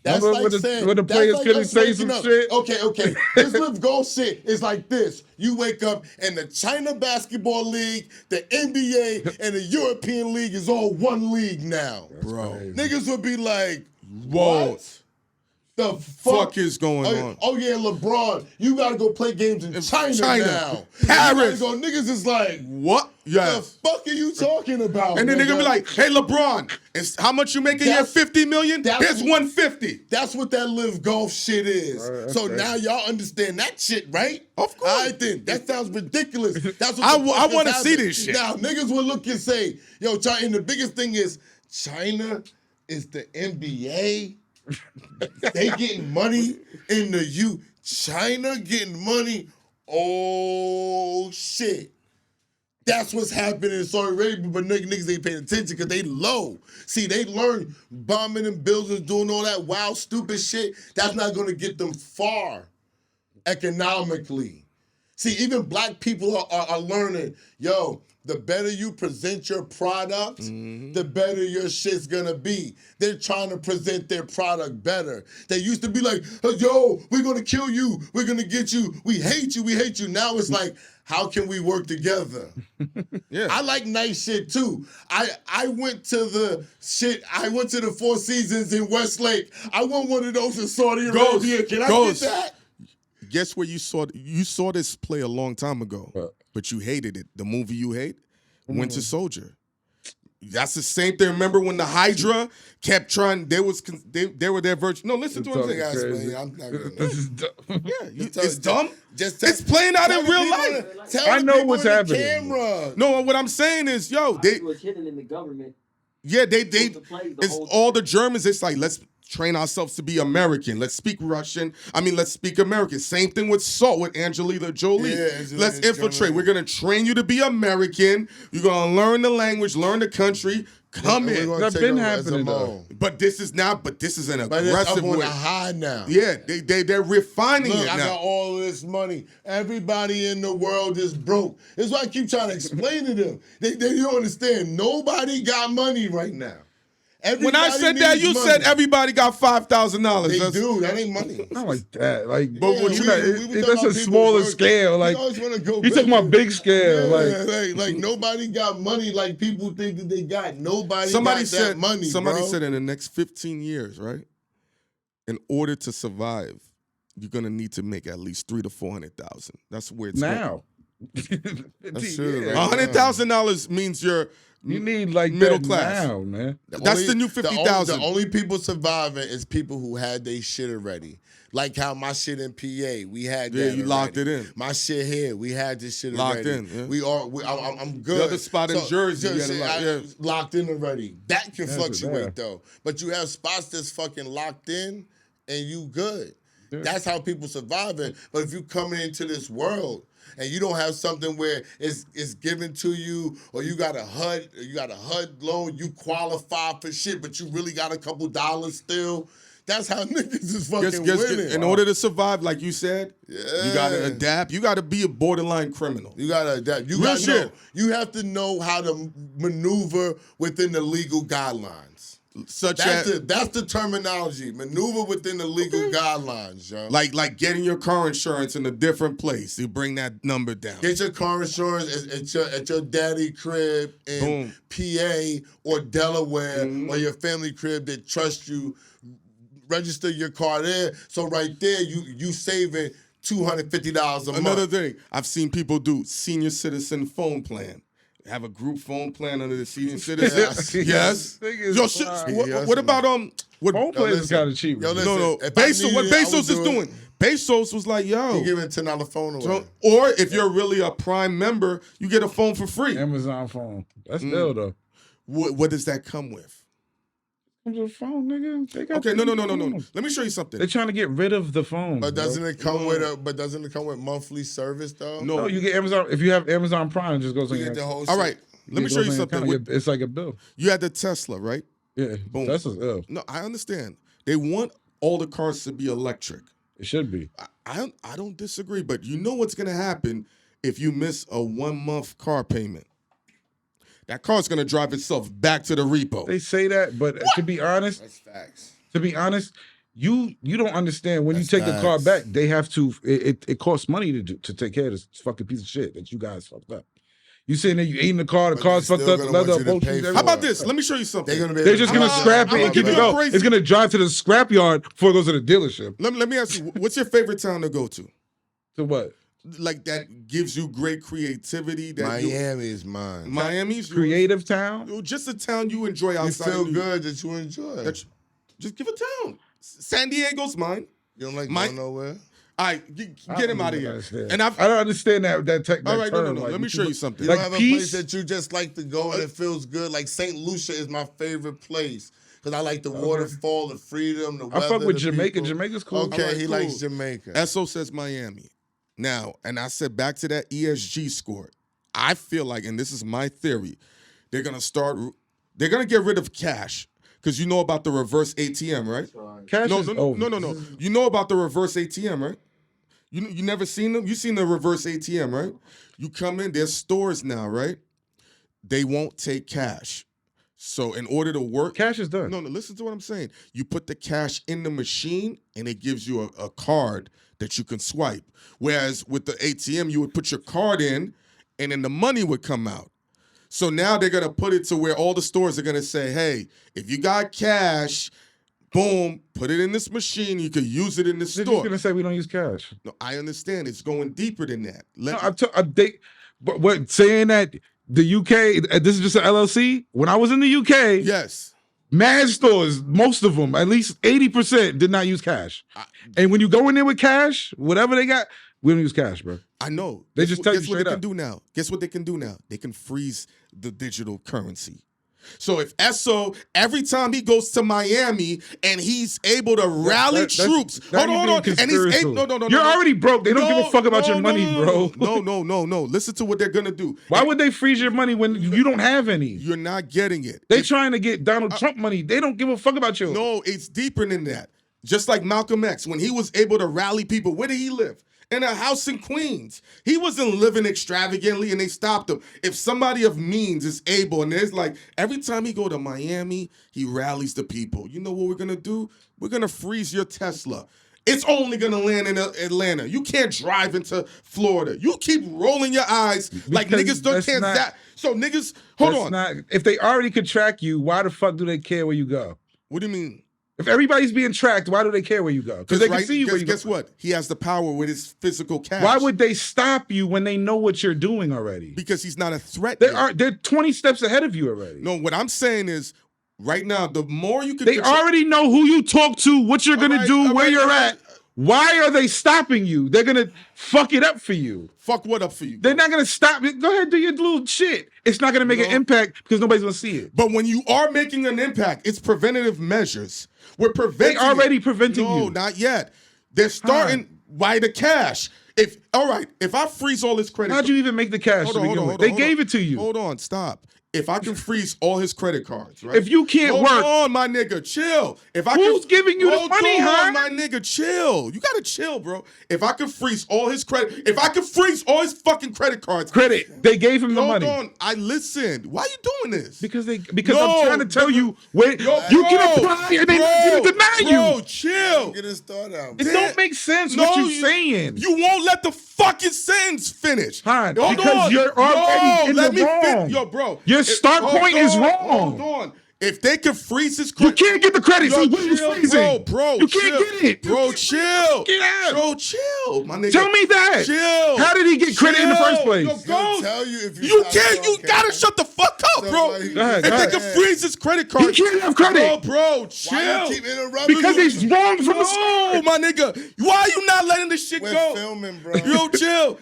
That's Remember like when saying when the that's players like couldn't us say waking some up. shit. Okay. This live goal shit is like this. You wake up and the China Basketball League, the NBA, and the European League is all one league now. Bro. crazy. Niggas would be like, Whoa. what? The Fuck is going on? Oh yeah, LeBron, you gotta go play games in China now. Paris. You gotta go. Niggas is like, What? the Yes. fuck are you talking about? And then they're nigga? gonna be like, hey, LeBron, how much you make a year? 50 million? Here's 150. That's what that live golf shit is. Right, So okay. now y'all understand that shit, right? Of course. I think that sounds ridiculous. That's what I the fuck wanna is see happening. this shit. Now niggas will look and say, yo, China, and the biggest thing is China is the NBA. They getting money in the China getting money. Oh shit. That's what's happening in Saudi Arabia, but niggas ain't paying attention because they low. See, they learn bombing and buildings, doing all that wild, stupid shit. That's not gonna get them far economically. See, even black people are learning, yo, the better you present your product, the better your shit's gonna be. They're trying to present their product better. They used to be like, yo, we're gonna kill you, we're gonna get you, we hate you, we hate you. Now it's like, how can we work together? Yeah. I like nice shit too. I went to the Four Seasons in Westlake. I want one of those in Saudi Arabia. Can I get that? Guess where you saw this play a long time ago, but you hated it. The movie you hate, Winter Soldier. That's the same thing. Remember when the Hydra kept trying? They were their version. No, listen to what I'm saying. I'm not gonna. This is dumb. Yeah, it's dumb. It's playing out in real life. I know what's happening. Camera. No, what I'm saying is, yo, They was hidden in the government. yeah, it's all the Germans. It's like, let's train ourselves to be American. Let's speak Russian. Let's speak American. Same thing with Angelina Jolie. Yeah, let's infiltrate. We're gonna train you to be American. You're gonna learn the language, learn the country. Come in. That's been happening though. But this is an But it's aggressive up on way. the high now. Yeah, they're refining Look, it I now. got all this money. Everybody in the world is broke. That's why I keep trying to explain to them. They don't understand. Nobody got money right now. When I said that, you said everybody got $5,000. They do. That ain't money. Not like that. Like, Yeah, but what you got? we That's a smaller scale. Like, always want to go. you talking about big scale? Like nobody got money like people think that they got. Nobody Somebody got said that money. Somebody bro. said in the next 15 years, right? In order to survive, you're gonna need to make at least $300,000 to $400,000. That's where it's now. That's true, Yeah. right? $100,000 means you're You need like middle that class now, man. That's the new 50,000. The only people surviving is people who had their shit already. Like how my shit in PA, we had that. Yeah, you locked already. it in. My shit here, we had this shit Locked already. in, yeah. I'm good. The other spot in Jersey, you had it I locked, locked in already. That can That's fluctuate bad. though. But you have spots that's fucking locked in, and you good. Yeah. That's how people surviving. But if you coming into this world and you don't have something where it's given to you, or you got a HUD loan, you qualify for shit, but you really got a couple dollars still. That's how niggas is fucking winning. In order to survive, like you said, you gotta adapt. You gotta be a borderline criminal. You gotta adapt. You Real gotta know. shit. You have to know how to maneuver within the legal guidelines. That's the terminology. Maneuver within the legal guidelines, yo. Like getting your car insurance in a different place. You bring that number down. Get your car insurance at your daddy crib in PA or Delaware, or your family crib that trust you. Register your car there. So right there, you saving $250 a month. Another thing, I've seen people do senior citizen phone plan. Have a group phone plan under the senior citizen. Yes. Yo, what about Phone plan is kind of cheap. Yo, listen, No. if I Bezos, what needed it, I Bezos would is do it. doing? Bezos was like, yo. He giving a $10 phone away. So, or if you're really a Prime member, you get a phone for free. Amazon phone. That's ill though. What does that come with? Comes with a phone, nigga. They got Okay, no. phones. Let me show you something. They're trying to get rid of the phone. But doesn't it come with monthly service though? No, you get Amazon. If you have Amazon Prime, it just goes on You your get the whole shit. All right, let me show you account. something. It's like a bill. You had the Tesla, right? Yeah, Boom. that's ill. No, I understand. They want all the cars to be electric. It should be. I don't disagree, but you know what's going to happen if you miss a 1-month car payment? That car's going to drive itself back to the repo. They say that, but to be honest, That's facts. to be honest, You don't understand when That's you take the car facts. back, they have to. It costs money to take care of this fucking piece of shit that you guys fucked up. You sitting there, you eating the car, the But car's they're fucked still up, gonna leather want you to upholstery. pay for How about it. this? Let me show you something. They're gonna be. They're able just to gonna use scrap that it and keep it car. going. crazy. It's gonna drive to the scrap yard before it goes to the dealership. Let me ask you, what's your favorite town to go to? So what? Like that gives you great creativity. That Miami is mine. Miami's Creative town? just a town you enjoy You outside. feel of New York. good that you enjoy. Just give a town. San Diego's mine. You don't like My- going nowhere. All right, get him out of here. And I don't understand that tech. all that right, term. no. Like, Let me show you something. You Like don't have peace? a place that you just like to go and it feels good. Like St. Lucia is my favorite place because I like the waterfall, the freedom, the weather. I fuck with the Jamaica. people. Jamaica's cool. Okay, All right, he cool. likes Jamaica. Esso says Miami. Now, and I said back to that ESG score. I feel like, and this is my theory, they're gonna get rid of cash. Because you know about the reverse ATM, right? Cash No, is no, over. no. You know about the reverse ATM, right? You never seen them? You seen the reverse ATM, right? You come in, there's stores now, right? They won't take cash. So in order to work, Cash is done. no, listen to what I'm saying. You put the cash in the machine and it gives you a card that you can swipe. Whereas with the ATM, you would put your card in and then the money would come out. So now they're gonna put it to where all the stores are gonna say, hey, if you got cash, boom, put it in this machine, you can use it in the They're just store. gonna say we don't use cash. No, I understand. It's going deeper than that. But what saying that the UK? This is just an LLC. When I was in the UK, Yes. mad stores, most of them, at least 80%, did not use cash. And when you go in there with cash, whatever they got, we don't use cash, bro. I know. They just tell you guess what straight they up. can do now? Guess what they can do now? They can freeze the digital currency. So if Esso, every time he goes to Miami and he's able to rally troops, hold on, and he's able, no. You're already broke. They don't give a fuck about your money, bro. No. Listen to what they're gonna do. Why would they freeze your money when you don't have any? You're not getting it. They trying to get Donald Trump money. They don't give a fuck about you. No, it's deeper than that. Just like Malcolm X, when he was able to rally people, where did he live? In a house in Queens. He wasn't living extravagantly and they stopped him. If somebody of means is able, and there's like, every time he go to Miami, he rallies the people. You know what we're gonna do? We're gonna freeze your Tesla. It's only gonna land in Atlanta. You can't drive into Florida. You keep rolling your eyes like Because niggas can't zap. So niggas, hold on. If they already could track you, why the fuck do they care where you go? What do you mean? If everybody's being tracked, why do they care where you go? Because they can see you where you go. Guess what? He has the power with his physical cash. Why would they stop you when they know what you're doing already? Because he's not a threat. yet. They're 20 steps ahead of you already. No, what I'm saying is, right now, the more you can. They already know who you talk to, what you're gonna do, where you're at. Why are they stopping you? They're gonna fuck it up for you. Fuck what up for you? They're not gonna stop it. Go ahead, do your little shit. It's not gonna make an impact because nobody's gonna see it. But when you are making an impact, it's preventative measures. We're preventing. They already preventing you. No, not yet. They're starting by the cash. If I freeze all his credit. How'd you even make the cash to begin with? They gave it to you. Hold on, stop. If I can freeze all his credit cards, right? If you can't work, hold on, my nigga, chill. Who's giving you the money, huh? My nigga, chill. You gotta chill, bro. If I can freeze all his credit, if I can freeze all his fucking credit cards, they gave him the money. Hold on, I listened. Why are you doing this? Because I'm trying to tell you where you can apply and they didn't deny you. Bro, chill. Get his thought out. It don't make sense what you're saying. You won't let the fucking sentence finish. Because you're already in the wrong. Yo, bro. Your start point is wrong. Hold on. If they can freeze his credit, you can't get the credit. So what are you freezing? Bro, you can't get it. Bro, chill. Get out. Bro, chill, my nigga. Tell me that. Chill. How did he get credit in the first place? Yo, tell you if you can't. You gotta shut the fuck up, bro. Ahead, if they can freeze his credit card, he can't have credit. Bro, chill. Why you keep interrupting? Because he's wrong from the start. my nigga. Why are you not letting this shit We're go? filming, bro. Yo, chill.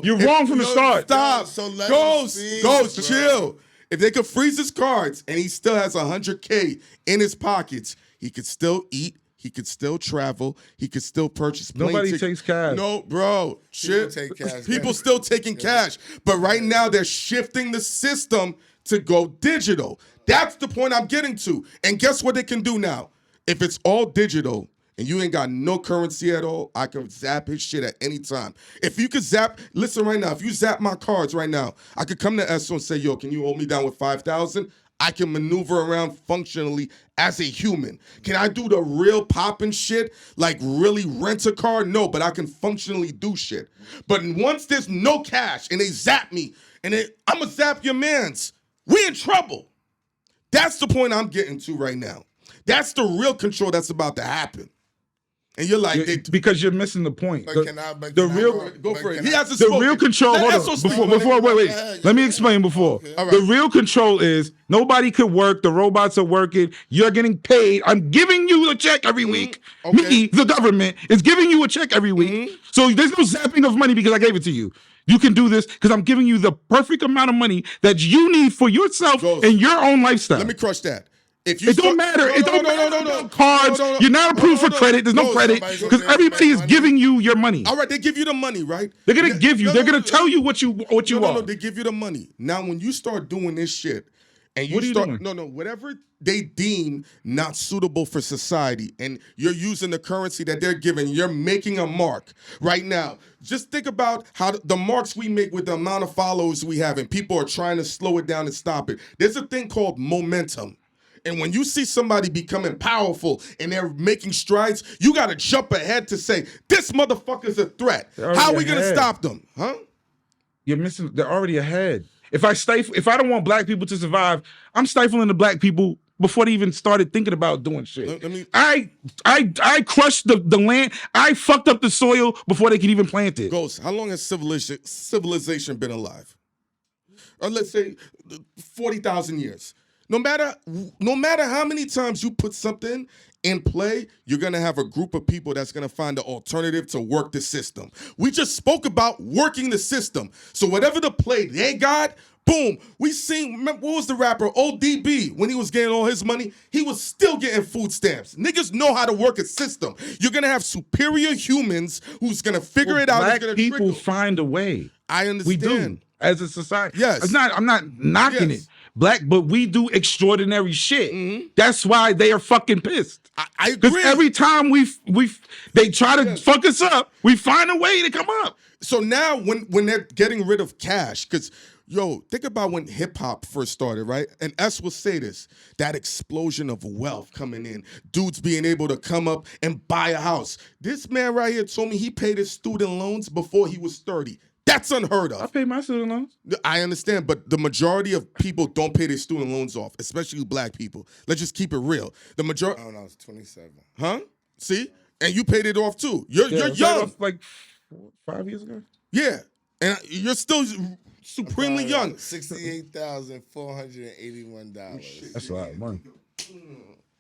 You're wrong from the start. Stop. So let Ghost, him freeze, Ghost, bro. chill. If they could freeze his cards and he still has $100K in his pockets, he could still eat. He could still travel. He could still purchase plane Nobody tickets. takes cash. No, bro. Shit. take cash, People man. still taking cash. But right now they're shifting the system to go digital. That's the point I'm getting to. And guess what they can do now? If it's all digital and you ain't got no currency at all, I can zap his shit at any time. If you could listen right now, if you zap my cards right now, I could come to Esso and say, yo, can you hold me down with 5,000? I can maneuver around functionally as a human. Can I do the real popping shit, like really rent a car? No, but I can functionally do shit. But once there's no cash and they zap me, and I'ma zap your mans, we in trouble. That's the point I'm getting to right now. That's the real control that's about to happen. And you're like, because you're missing the point. But The can I? But the can I real- go for it. He I- hasn't The spoken. real control. Let Hold Esso on. speak. Before, wait. ahead, Let me yeah. explain before. Okay. All right. The real control is nobody could work. The robots are working. You're getting paid. I'm giving you a check every week. Okay. Me, the government, is giving you a check every week. So there's no zapping of money because I gave it to you. You can do this because I'm giving you the perfect amount of money that you need for yourself Ghost. and your own lifestyle. Let me crush that. If you It don't matter. It don't matter about cards. You're not approved for credit. There's no Ghost, credit somebody's because gonna say everybody is money. giving you your money. All right, they give you the money, right? They're gonna give you. No, They're no, gonna tell you what you No, are. they give you the money. Now, when you start doing this shit, and you What are you start doing? whatever they deem not suitable for society, and you're using the currency that they're giving, you're making a mark right now. Just think about how the marks we make with the amount of followers we have, and people are trying to slow it down and stop it. There's a thing called momentum. And when you see somebody becoming powerful and they're making strides, you got to jump ahead to say, this motherfucker's a threat. They're How are already we going to ahead. stop them? Huh? You're missing. They're already ahead. If I don't want black people to survive, I'm stifling the black people before they even started thinking about doing shit. Let me- I crushed the land. I fucked up the soil before they could even plant it. Ghost, how long has civilization been alive? Or let's say 40,000 years. No matter how many times you put something in play, you're gonna have a group of people that's gonna find an alternative to work the system. We just spoke about working the system. So whatever the play they got, boom. We seen, remember, what was the rapper ODB when he was getting all his money? He was still getting food stamps. Niggas know how to work a system. You're gonna have superior humans who's gonna figure it out. Black It's gonna people trickle. find a way. I We understand. do as a society. Yes. I'm not knocking Yes. it. Black, but we do extraordinary shit. That's why they are fucking pissed. I Because agree. every time they try to fuck us up, we find a way to come up. So now when they're getting rid of cash, because think about when hip hop first started, right? And S will say this, that explosion of wealth coming in, dudes being able to come up and buy a house. This man right here told me he paid his student loans before he was 30. That's unheard I of. pay my student loans. I understand, but the majority of people don't pay their student loans off, especially black people. Let's just keep it real. The majority, Oh no, I was 27. huh? See? And you paid it off too. You're Yeah, was that young. off like 5 years ago. Yeah. And you're still supremely young. $68,481. That's a lot of money.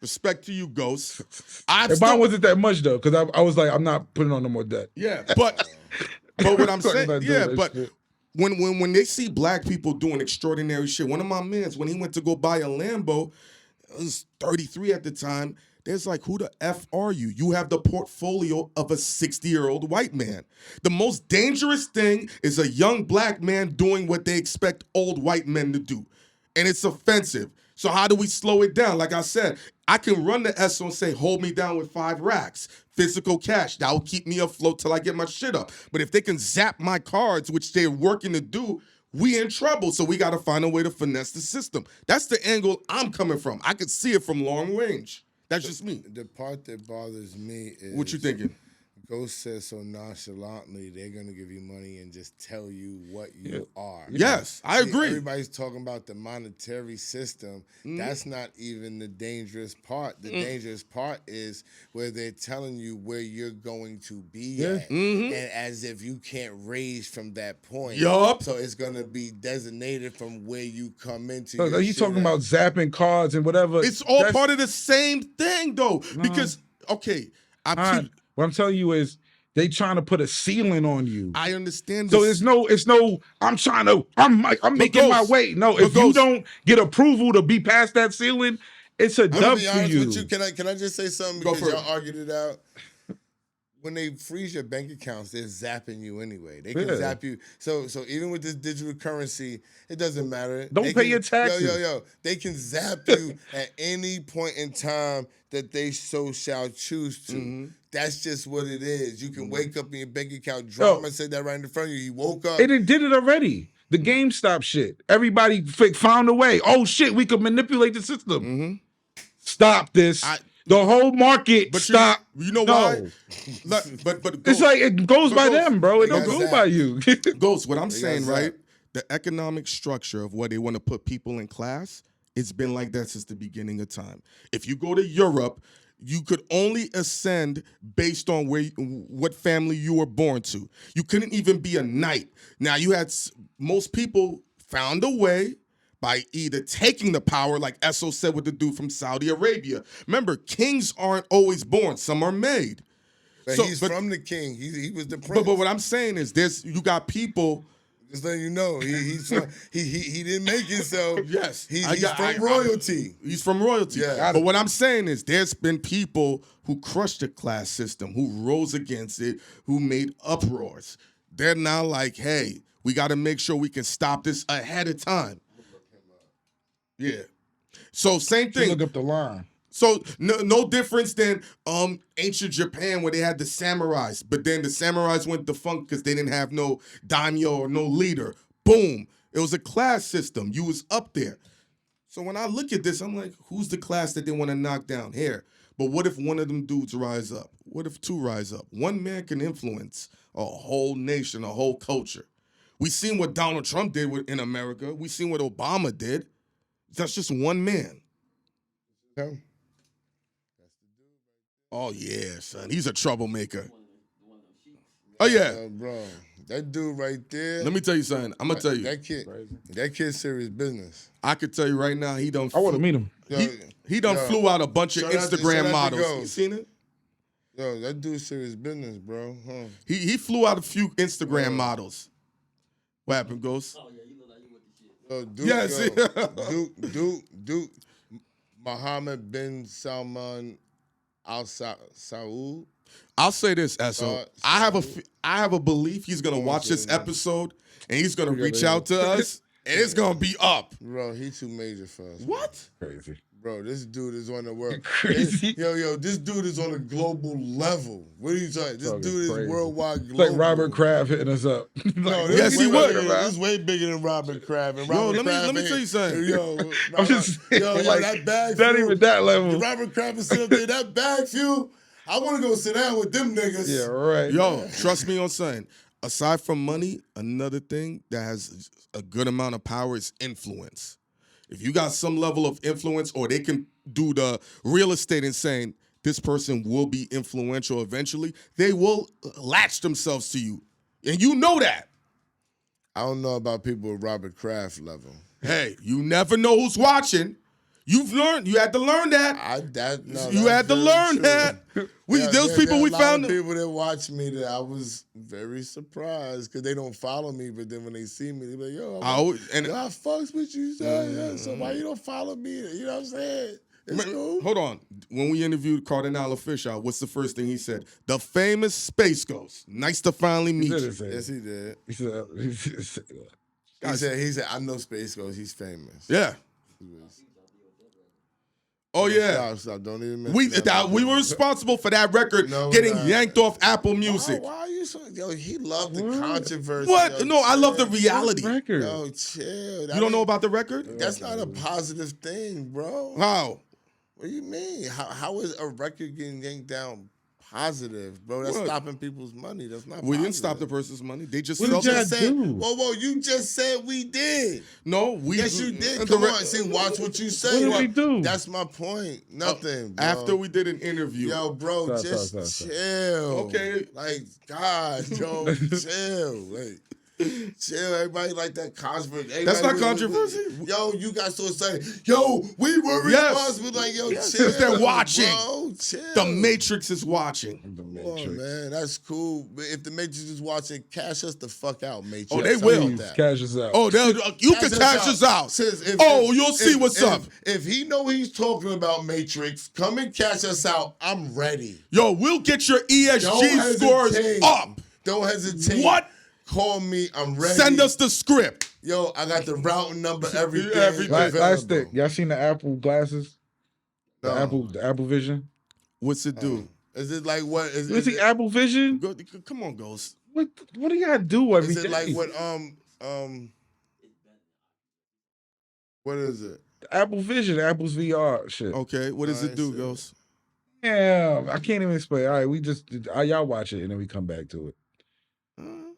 Respect to you, Ghost. And mine wasn't that much though, because I was like, I'm not putting on no more debt. Yeah, but what I'm Talking saying, about yeah, doing but that shit. when they see black people doing extraordinary shit, one of my mans, when he went to go buy a Lambo, I was 33 at the time. There's like, who the F are you? You have the portfolio of a 60-year-old white man. The most dangerous thing is a young black man doing what they expect old white men to do. And it's offensive. So how do we slow it down? Like I said, I can run the SO and say, hold me down with 5 racks, physical cash. That will keep me afloat till I get my shit up. But if they can zap my cards, which they're working to do, we in trouble. So we got to find a way to finesse the system. That's the angle I'm coming from. I could see it from long range. That's just me. The part that bothers me is What you thinking? Ghost says so nonchalantly they're gonna give you money and just tell you what you are. Yes, I See, agree. Everybody's talking about the monetary system. That's not even the dangerous part. The dangerous part is where they're telling you where you're going to be at, and as if you can't raise from that point. Yup. So it's gonna be designated from where you come into. So your you shit talking at. about zapping cards and whatever. It's all That's- part of the same thing, though. Because, okay, What I'm telling you is they trying to put a ceiling on you. I understand So this. it's no. I'm making my Ghost, way. No, but if you Ghost- don't get approval to be past that ceiling, it's a I'm dub gonna be for honest you. with you. Can I just say something Go because for y'all it. argued it out? When they freeze your bank accounts, they're zapping you anyway. They can Yeah. zap you. So even with this digital currency, it doesn't matter. Don't They pay can- your taxes. Yo. They can zap you at any point in time that they so shall choose to. That's just what it is. You can wake up in your bank account, drama said that right in front of you. You woke up. It did it already. The GameStop shit. Everybody found a way. Oh shit, we could manipulate the system. Mm-hmm. Stop this. The whole market. But stop. You know why? But it's like it goes by them, bro. It don't go by you. Ghost, what I'm saying, right? The economic structure of where they want to put people in class, it's been like that since the beginning of time. If you go to Europe, you could only ascend based on what family you were born to. You couldn't even be a knight. Now, you had most people found a way by either taking the power, like Esso said with the dude from Saudi Arabia. Remember, kings aren't always born. Some are made. But he's from the king. He was the prince. But what I'm saying is you got people. Just letting you know, he didn't make it, so yes, he's from royalty. He's from royalty. Yeah. But what I'm saying is there's been people who crushed the class system, who rose against it, who made uproars. They're now like, hey, we got to make sure we can stop this ahead of time. Yeah. So same thing. Look up the line. So no difference than ancient Japan where they had the samurais, but then the samurais went defunct because they didn't have no daimyo or no leader. Boom. It was a class system. You was up there. So when I look at this, I'm like, who's the class that they want to knock down here? But what if one of them dudes rise up? What if two rise up? One man can influence a whole nation, a whole culture. We seen what Donald Trump did in America. We seen what Obama did. That's just one man. Yeah. Oh, yeah, son. He's a troublemaker. Oh, yeah. Bro, that dude right there. Let me tell you something. I'm going to tell you. That kid's serious business. I could tell you right now, he done. I want to meet him. He done flew out a bunch of Instagram models. You seen it? Yo, that dude's serious business, bro. Huh. He flew out a few Instagram models. What happened, Ghost? Oh, yeah, you look like you with the shit. Yo, Duke, Yes. Duke, Mohammed bin Salman Al Saud. I'll say this, Esso. I have a belief he's gonna watch this episode and he's gonna reach out to us and it's gonna be up. Bro, he too major for us. What? Crazy. Bro, this dude is on the world. Crazy. Yo, this dude is on a global level. What are you talking? This dude is crazy. worldwide global. It's like Robert Kraft hitting us up. No, yes, he would. This is way bigger than Robert Kraft. And Robert let me tell you something. Yo, I'm just saying, like, that bag. not even that level. Robert Kraft is sitting up there. That BagFuel. I want to go sit down with them niggas. Yeah, right. Yo, trust me on something. Aside from money, another thing that has a good amount of power is influence. If you got some level of influence, or they can do the real estate and saying this person will be influential eventually, they will latch themselves to you. And you know that. I don't know about people with Robert Kraft level. Hey, you never know who's watching. You've learned. You had to learn that. You had to learn that. Those people we found. People that watch me that I was very surprised because they don't follow me, but then when they see me, they be like, "Yo, I fucks with you, son. So why you don't follow me?" You know what I'm saying? It's cool. Hold on. When we interviewed Cardinal Fisher, what's the first thing he said? The famous Space Ghost. Nice to finally meet you. Yes, he did. He said, I know Space Ghost. He's famous. Yeah. Oh yeah, stop. Don't even. We were responsible for that record getting yanked off Apple Music. Why are you so? Yo, he loved the controversy. What? Yo, no, I love the reality. Record. Yo, chill. You don't know about the record? That's not a positive thing, bro. How? What do you mean? How is a record getting yanked down positive, bro? That's stopping people's money. That's not. We didn't stop the person's money. They just felt it. Whoa! You just said we did. No, we. Yes, you did. Come on, see, watch what you say. What did we do? That's my point. Nothing. Bro. After we did an interview. Yo, bro, just chill. Okay. Like, God, yo, chill. Like, chill. Everybody like that controversy. That's not controversy. Yo, you got so excited. Yo, we were responsible. Like, yo, chill. They're watching. Bro, chill. The Matrix is watching. Oh man, that's cool. But if the Matrix is watching, cash us the fuck out, Matrix. Oh, they will. Cash us out. Oh, you can cash us out. You'll see what's up. If he know he's talking about Matrix, come and cash us out. I'm ready. Yo, we'll get your ESG scores up. Don't hesitate. What? Call me. I'm ready. Send us the script. Yo, I got the routing number, everything. Last thing. Y'all seen the Apple glasses? The Apple Vision? What's it do? Is it like what? You see Apple Vision? Come on, Ghost. What do y'all do every day? Is it like what What is it? Apple Vision, Apple's VR shit. Okay, what does I it do, see. Ghost? Yeah, I can't even explain. All right, y'all watch it and then we come back to it.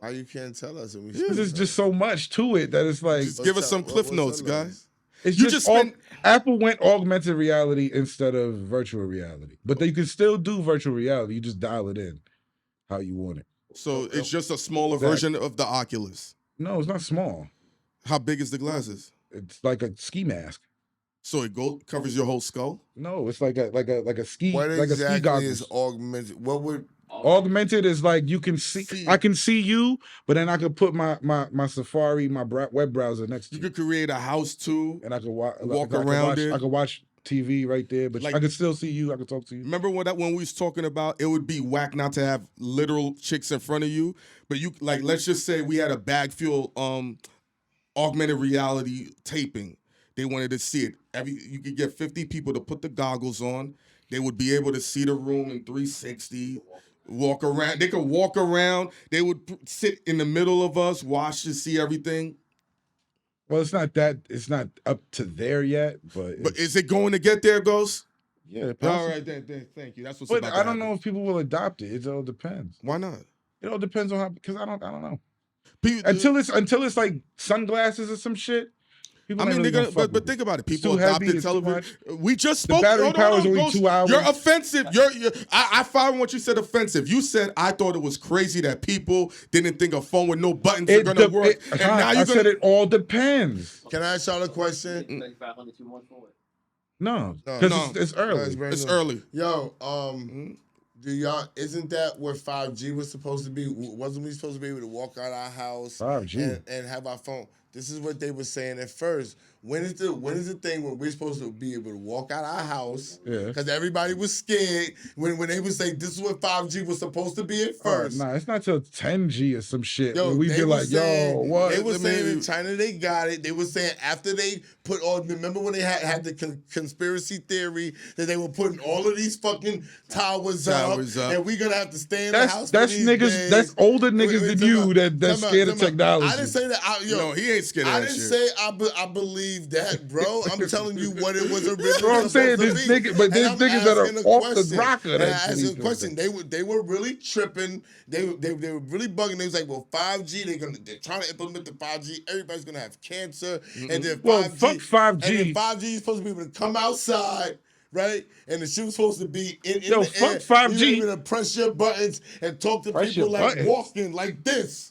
Why you can't tell us? And we Because there's just so much to it that it's like Just give us some cliff notes, guys. it's You just just spent- Apple went augmented reality instead of virtual reality, but you can still do virtual reality. You just dial it in how you want it. So it's just a smaller version of the Oculus. No, it's not small. How big is the glasses? It's like a ski mask. So it covers your whole skull? No, it's like a ski What like a ski exactly goggles. is augmented? What would Augmented is like you can see. I can see you, but then I could put my Safari, my web browser next to You you, could create a house too. and I could walk around it. I could watch TV right there, but Like- I could still see you. I could talk to you. Remember when we was talking about it would be whack not to have literal chicks in front of you, but you like let's just say we had a BagFuel augmented reality taping. They wanted to see it. You could get 50 people to put the goggles on. They would be able to see the room in 360. Walk around. They could walk around. They would sit in the middle of us, watch to see everything. Well, it's not that. It's not up to there yet, but Is it going to get there, Ghost? yeah. All possibly. right, then, thank you. That's what's But about I to don't happen. know if people will adopt it. It all depends. Why not? It all depends on how, because I don't know. People, Until it's like sunglasses or some shit. People I ain't mean, really they're gonna, gonna fuck but with think it. about it. It's People too heavy, adopted it's too television. much. We just The spoke. battery Hold power is only Ghost. 2 hours. You're offensive. I found what you said offensive. You said I thought it was crazy that people didn't think a phone with no buttons are gonna work. And now I you're said gonna. it all depends. Can I ask y'all a question? 3,500 you want for it. No, No. because it's early. It's early. Yo, do y'all? Isn't that what 5G was supposed to be? Wasn't we supposed to be able to walk out our house 5G. and have our phone? This is what they were saying at first. When is the thing when we're supposed to be able to walk out our house? Yeah. Because everybody was scared when they would say this is what 5G was supposed to be at first. Nah, it's not till 10G or some shit. Yo, where we they be were like, saying, yo, what? They were Let saying me- in China they got it. They were saying after they put all. Remember when they had the conspiracy theory that they were putting all of these fucking towers up, and we gonna have to stay in the house. That's for these niggas. days. That's older niggas Wait, than time you out. that's Time out, scared of time out. technology. I didn't say that. No, he ain't scared of I that didn't shit. say I believe that, bro. I'm telling you what it was originally. So I'm saying supposed this to be. nigga, but there's And I'm niggas that are asking a off question. the rocker. And I that's asked really a doing question. that. They were really tripping. They were really bugging. They was like, well, 5G. They're trying to implement the 5G. Everybody's gonna have cancer. And then 5G. Well, fuck 5G. And then 5G is supposed to be able to come outside. Right, and the shit was supposed to be in Yo, the fuck air. 5G. You even to press your buttons and talk to Press people your like buttons. walking like this.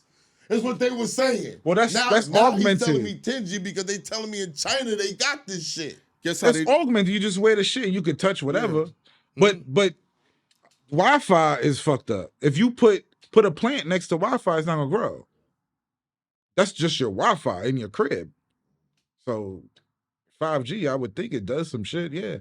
Is what they were saying. Well, that's now augmented. He's telling me 10G because they telling me in China they got this shit. Guess how That's they. augmented. You just wear the shit. You could touch whatever. But Wi-Fi is fucked up. If you put a plant next to Wi-Fi, it's not gonna grow. That's just your Wi-Fi in your crib. So 5G, I would think it does some shit. Yeah.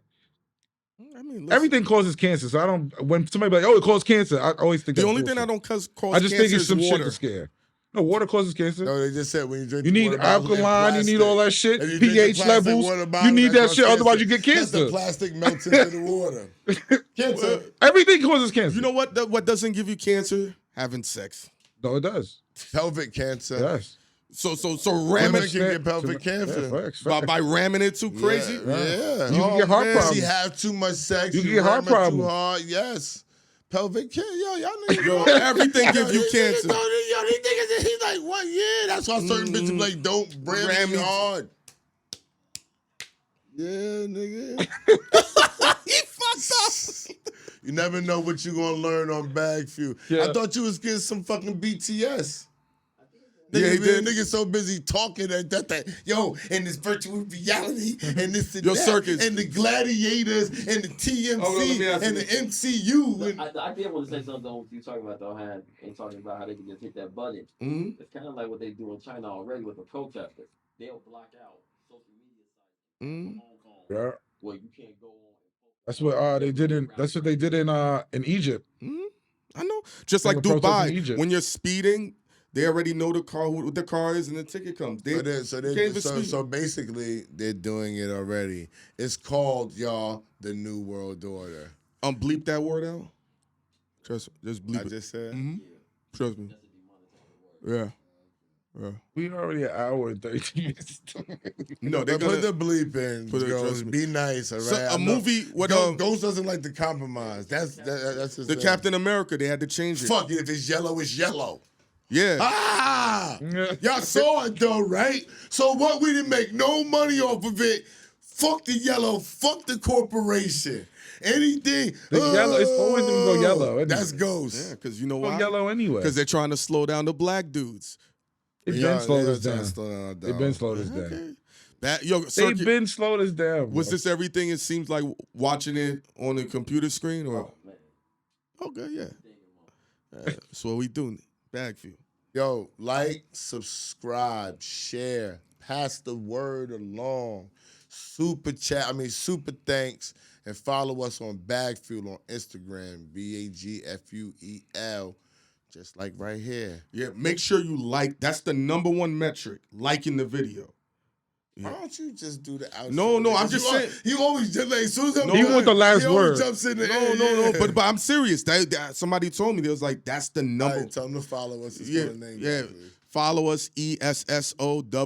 I mean, listen, Everything causes cancer. So I don't. When somebody be like, "Oh, it causes cancer," I always think The that's only thing bullshit. that don't cause I just think cancer it's is some shit water. to scare. No, water causes cancer. No, they just said when you drink You the need water bottle in alkaline. You need all that shit. If you drink the pH plastic levels. water bottle, You need that that causes shit. Otherwise, you cancer. get Because the cancer. plastic melts into the water. Cancer. Everything causes cancer. You know what? What doesn't give you cancer? Having sex. No, it does. Pelvic cancer. Yes. So Women ramming can get pelvic cancer. Yeah, facts. by ramming it too crazy. Yeah. You can get heart man. problems. She have too much sex. You can get heart ram it problems. Too hard. Yes. Pelvic cancer. Yo, y'all niggas. Yo, everything gives you these cancer. niggas, yo, these niggas, he's like, what? Yeah, that's why certain bitches be like, don't ram Ram me me. hard. Yeah, nigga. He fucked up. You never know what you gonna learn on BagFuel. Yeah. I thought you was getting some fucking BTS. Yeah, he did. Niggas so busy talking that yo, and this virtual reality and this and Your that, circus. and the gladiators and the TMC Oh, no, let me ask and you the MCU. I did want to say something though. You talking about though, and talking about how they can just hit that button. Mhm. It's kind of like what they do in China already with the protesters. They'll block out social media sites Mhm. from Hong Kong Yeah. where you can't go on. That's what they did in. That's what they did in Egypt. I know. Just They like were protesting Dubai, Egypt. when you're speeding, they already know who the car is and the ticket comes. So, can't even speed. so basically, they're doing it already. It's called, y'all, the New World Order. Bleep that word out. Just bleep I it. just said. Trust me. Yeah. We already an hour and 13 minutes. No, they're But put gonna the bleep in. put it, Go, trust me. be nice, all right? So, I a know. movie with Ghost doesn't like to compromise. That's his the thing. Captain America. They had to change it. Fuck it. If it's yellow, it's yellow. Yeah. Ah! Y'all saw it though, right? So what? We didn't make no money off of it. Fuck the yellow. Fuck the corporation. Anything. The yellow. It's always gonna go yellow. Anyway. That's Ghost. Yeah, because you know Go why? yellow anyway. Because they're trying to slow down the black dudes. They've been slowed us trying to down. slow down. They've been slowed us down. Okay. Yo, They've Circuit, been slowed us down. was bro. this everything it seems like watching it on the computer screen? Or Oh, man. okay, yeah. That's what we do. BagFuel. Yo, like, subscribe, share, pass the word along. Super thanks, and follow us on BagFuel on Instagram, BagFuel, just like right here. Yeah, make sure you like. That's the #1 metric, liking the video. Why don't you just do the outro? No, I'm just saying. You always just like, as soon as I'm He done, want the last he always word. jumps in the No, but I'm serious. That somebody told me, they was like, that's the All number. right, tell them to follow us. Yeah, Name yeah. please. Follow us, ESSOWRLD,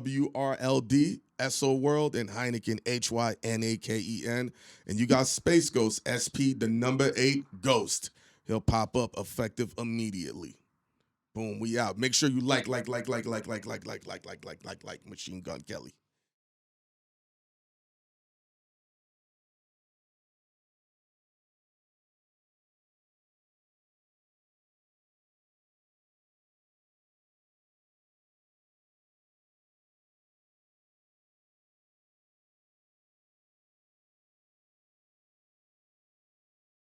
SO World, and Hynaken, HYNAKEN. And you got Space Ghost, SP, the #8 Ghost. He'll pop up effective immediately. Boom, we out. Make sure you like Machine Gun Kelly.